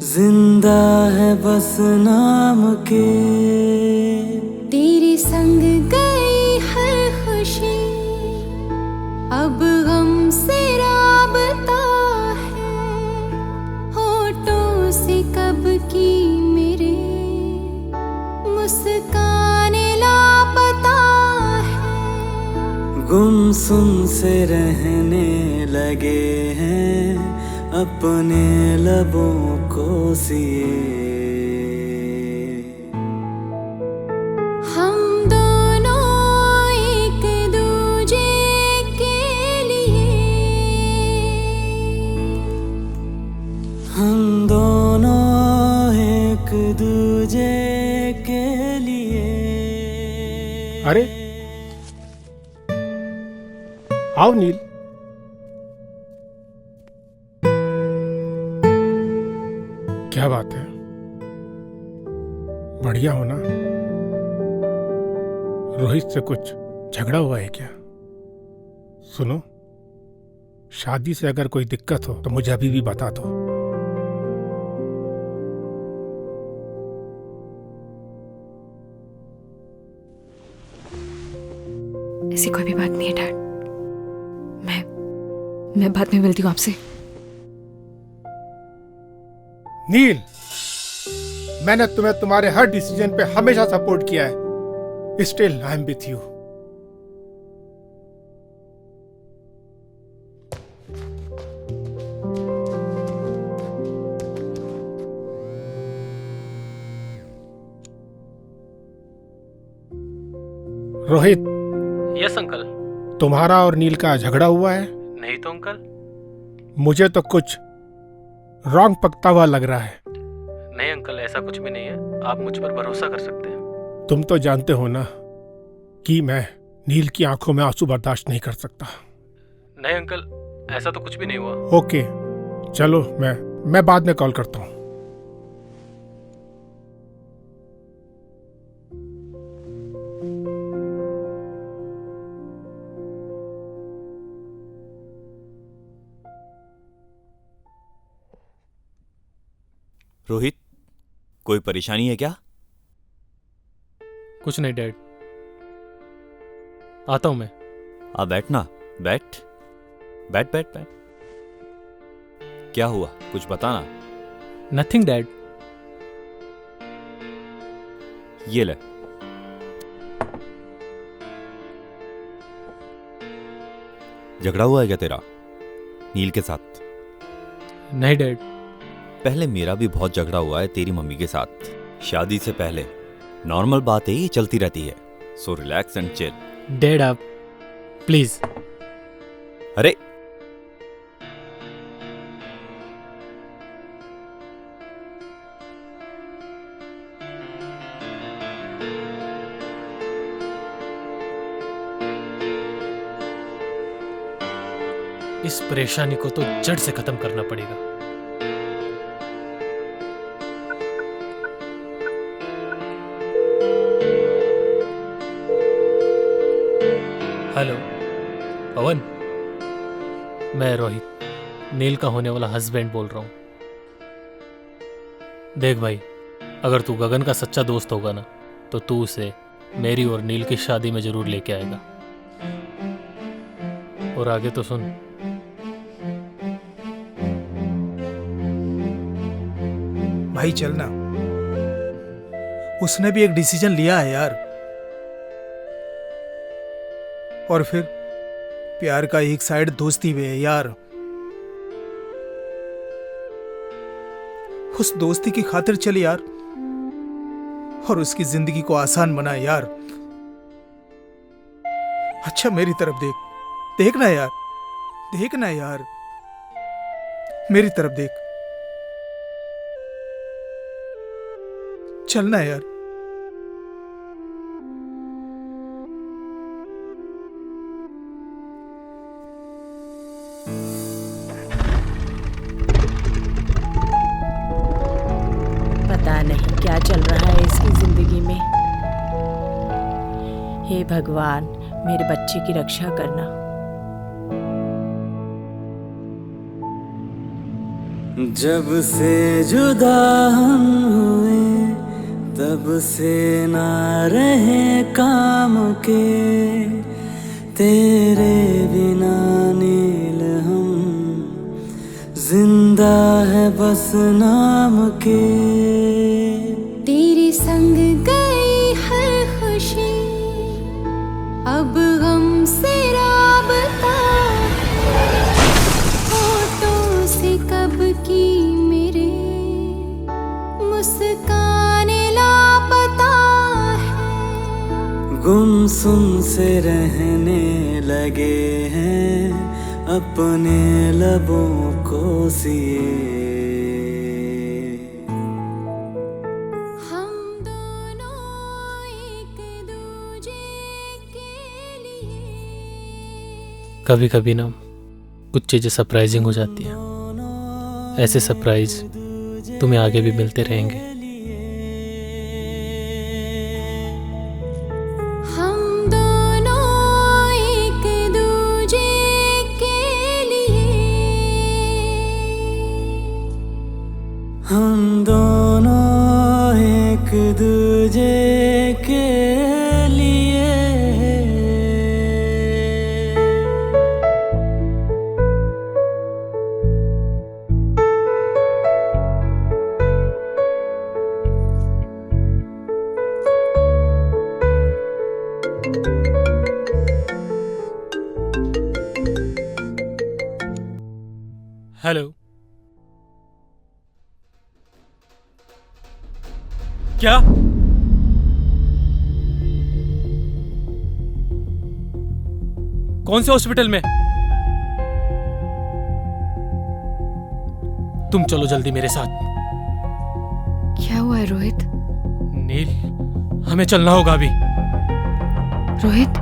जिंदा है बस नाम के। तेरे संग गई हर खुशी अब गम से राबता है, होठों से कब की मेरे मुस्कान लापता है। गुमसुम से रहने लगे हैं अपने लबों को सिए। हम दोनों एक दूजे के लिए, हम दोनों एक दूजे के लिए। अरे आओ नील। क्या बात है, बढ़िया हो ना? रोहित से कुछ झगड़ा हुआ है क्या? सुनो, शादी से अगर कोई दिक्कत हो तो मुझे अभी भी बता दो। ऐसी कोई भी बात नहीं है डैड। मैं बाद में मिलती हूँ आपसे। नील, मैंने तुम्हें तुम्हारे हर डिसीजन पे हमेशा सपोर्ट किया है। Still I am with you. Rohit. Yes uncle. तुम्हारा और नील का झगड़ा हुआ है? नहीं तो अंकल। मुझे तो कुछ रॉन्ग पकता हुआ लग रहा है। नहीं अंकल, ऐसा कुछ भी नहीं है, आप मुझ पर भरोसा कर सकते हैं। तुम तो जानते हो ना कि मैं नील की आंखों में आंसू बर्दाश्त नहीं कर सकता। नहीं अंकल, ऐसा तो कुछ भी नहीं हुआ। ओके, चलो मैं बाद में कॉल करता हूँ। रोहित, कोई परेशानी है क्या? कुछ नहीं डैड, आता हूं मैं। आ बैठना, बैठ बैठ बैठ बैठ। क्या हुआ, कुछ बताना। Nothing dad. ये ले। झगड़ा हुआ है क्या तेरा नील के साथ? नहीं डैड। पहले मेरा भी बहुत झगड़ा हुआ है तेरी मम्मी के साथ, शादी से पहले। नॉर्मल बात है, ये चलती रहती है। So relax and chill. Dad आप प्लीज। अरे इस परेशानी को तो जड़ से खत्म करना पड़ेगा। हेलो पवन, मैं रोहित, नील का होने वाला हस्बैंड बोल रहा हूं। देख भाई, अगर तू गगन का सच्चा दोस्त होगा ना, तो तू उसे मेरी और नील की शादी में जरूर लेके आएगा। और आगे तो सुन। भाई चलना, उसने भी एक डिसीजन लिया है यार। और फिर प्यार का एक साइड दोस्ती भी है यार। उस दोस्ती की खातिर चल यार, और उसकी जिंदगी को आसान बना यार। अच्छा मेरी तरफ देख, देखना यार, देखना यार, मेरी तरफ देख, चलना यार। पता नहीं क्या चल रहा है इसकी जिंदगी में। हे भगवान, मेरे बच्चे की रक्षा करना। जब से जुदा हम हुए, तब से ना रहे काम के, तेरे बिना नील हम जिंदा है बस नाम के। तेरे संग गई हर खुशी, अब गम से राबता, होठों से कब की मेरे मुस्कान लापता है। गुमसुम से रहने लगे हैं अपने लबों को सिए। कभी कभी ना कुछ चीजें सरप्राइजिंग हो जाती हैं। ऐसे सरप्राइज तुम्हें आगे भी मिलते रहेंगे। हम दोनों एक दूजे के लिए, हम दोनों एक दूजे के लिए। क्या? कौन से हॉस्पिटल में? तुम चलो जल्दी मेरे साथ। क्या हुआ है रोहित? नील, हमें चलना होगा अभी। रोहित,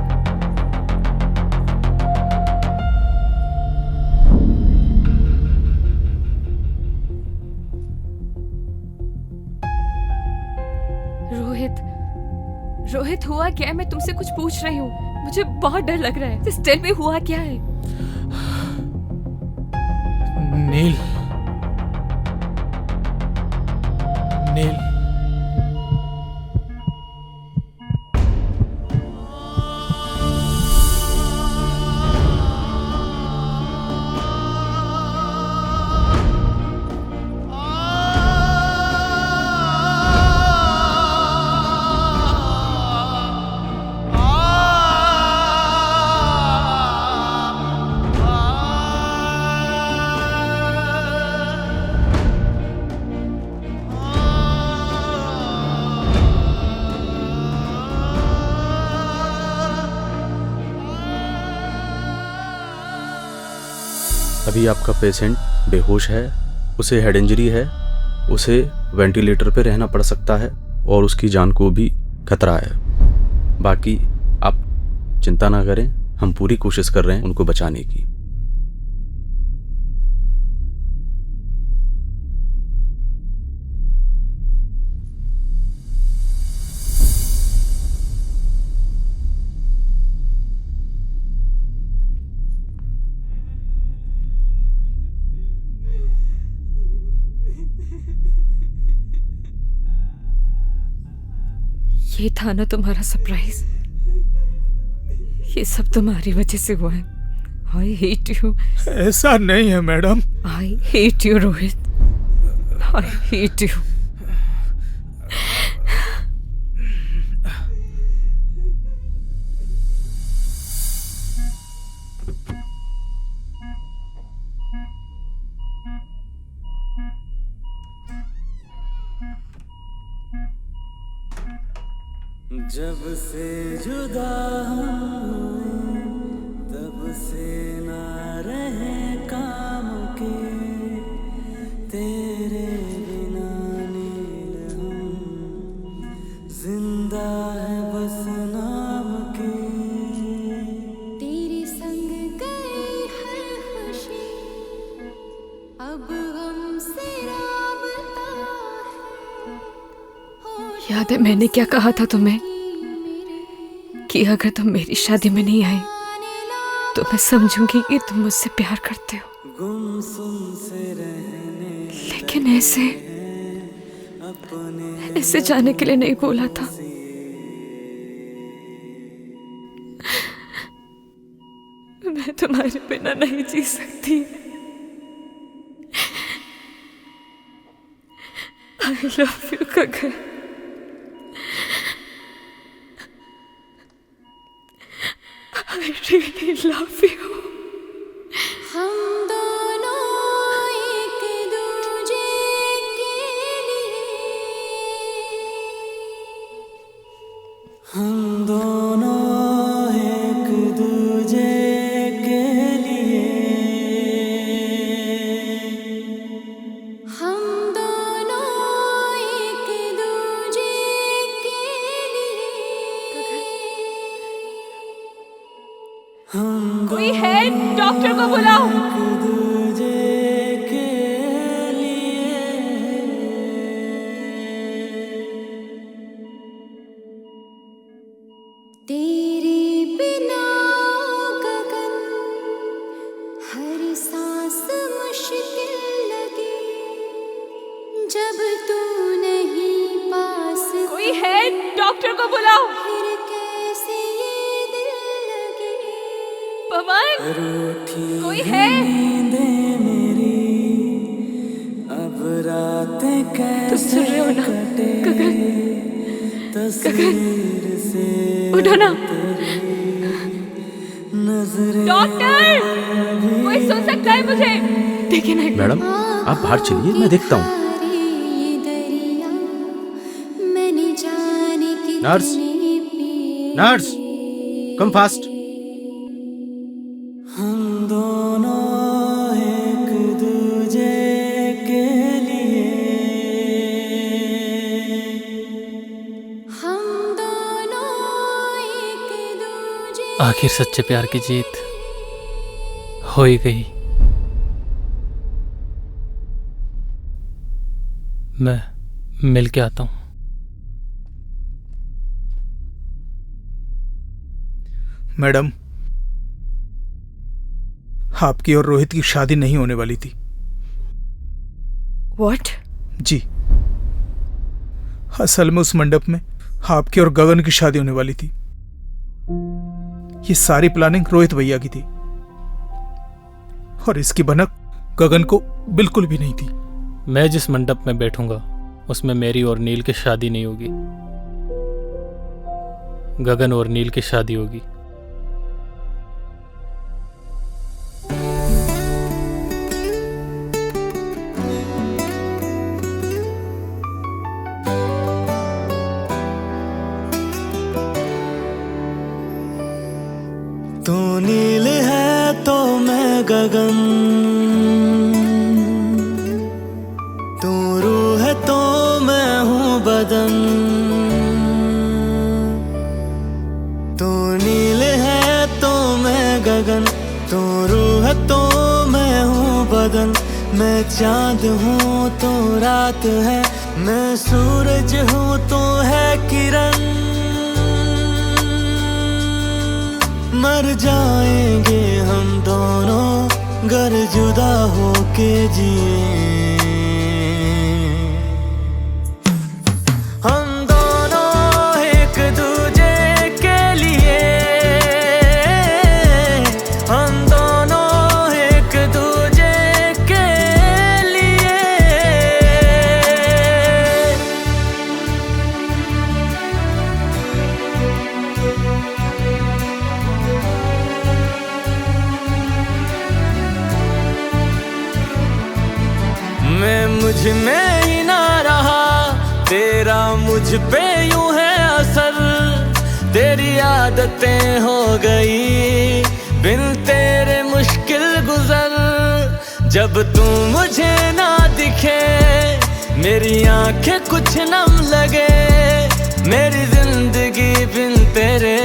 रोहित, रोहित हुआ क्या है? मैं तुमसे कुछ पूछ रही हूँ, मुझे बहुत डर लग रहा है। Just tell me, हुआ क्या है? नील, नील, अभी आपका पेशेंट बेहोश है, उसे हेड इंजरी है, उसे वेंटिलेटर पे रहना पड़ सकता है और उसकी जान को भी खतरा है। बाकी आप चिंता ना करें, हम पूरी कोशिश कर रहे हैं उनको बचाने की। ये था ना तुम्हारा सरप्राइज? ये सब तुम्हारी वजह से हुआ है। I hate you. ऐसा नहीं है madam. I hate you Rohit, I hate you. जब से जुदा हुए तब से ना रहे काम के, तेरे बिना नील हम जिंदा है बस नाम के। तेरे संग गई हर खुशी अब हमसे राबता है। याद है मैंने क्या कहा था तुम्हें कि अगर तुम मेरी शादी में नहीं आए तो मैं समझूंगी कि तुम मुझसे प्यार करते हो। गुमसुम से रहने लेकिन ऐसे जाने के लिए नहीं बोला था। मैं तुम्हारे बिना नहीं जी सकती। I love you Gagan. I really love you। हम दोनों एक दूजे के लिए, हम दोनों एक दूजे के लिए, हम दोनों एक दूजे के लिए। कोई है? डॉक्टर को बुलाओ। तेरे बिना गगन हर सांस मुश्किल लगी, जब तू नहीं पास। कोई है? डॉक्टर को बुलाओ। फिर कैसे ये दिल लगे। पवन, कोई है? अब रातें कैसे सुन रहे हो ना? गगन, तस्वीर से उठो ना। नजरें डॉक्टर, कोई सुन सकता है मुझे? देखिए ना। मैडम आप बाहर चलिए, मैं देखता हूँ। ये दरिया मैंने नर्स, नर्स, कम फास्ट। हम दोनों एक दूजे के लिए, हम दोनों एक दूजे। आखिर सच्चे प्यार की जीत हो ही गई। मैं मिल के आता हूं। मैडम, आपकी और रोहित की शादी नहीं होने वाली थी। व्हाट? जी, असल में उस मंडप में आपकी और गगन की शादी होने वाली थी। ये सारी प्लानिंग रोहित भैया की थी और इसकी भनक गगन को बिल्कुल भी नहीं थी। मैं जिस मंडप में बैठूंगा उसमें मेरी और नील की शादी नहीं होगी, गगन और नील की शादी होगी। तू नील है तो मैं गगन, तू रूह है तो मैं हूँ बदन। तू नील है तो मैं गगन, तू रूह है तो मैं हूँ बदन। मैं चांद हूँ तो रात है, मैं सूरज हूँ तो है किरण। मर जाएंगे हम दोनों गर जुदा होके जिए। हम दोनों एक दूजे के लिए, हम दोनों एक दूजे के लिए। मैं मुझ में ही ना रहा, तेरा मुझ पे यूं है असर। तेरी आदतें हो गई बिन तेरे मुश्किल गुजर। जब तू मुझे ना दिखे मेरी आंखें कुछ नम लगे। मेरी जिंदगी बिन तेरे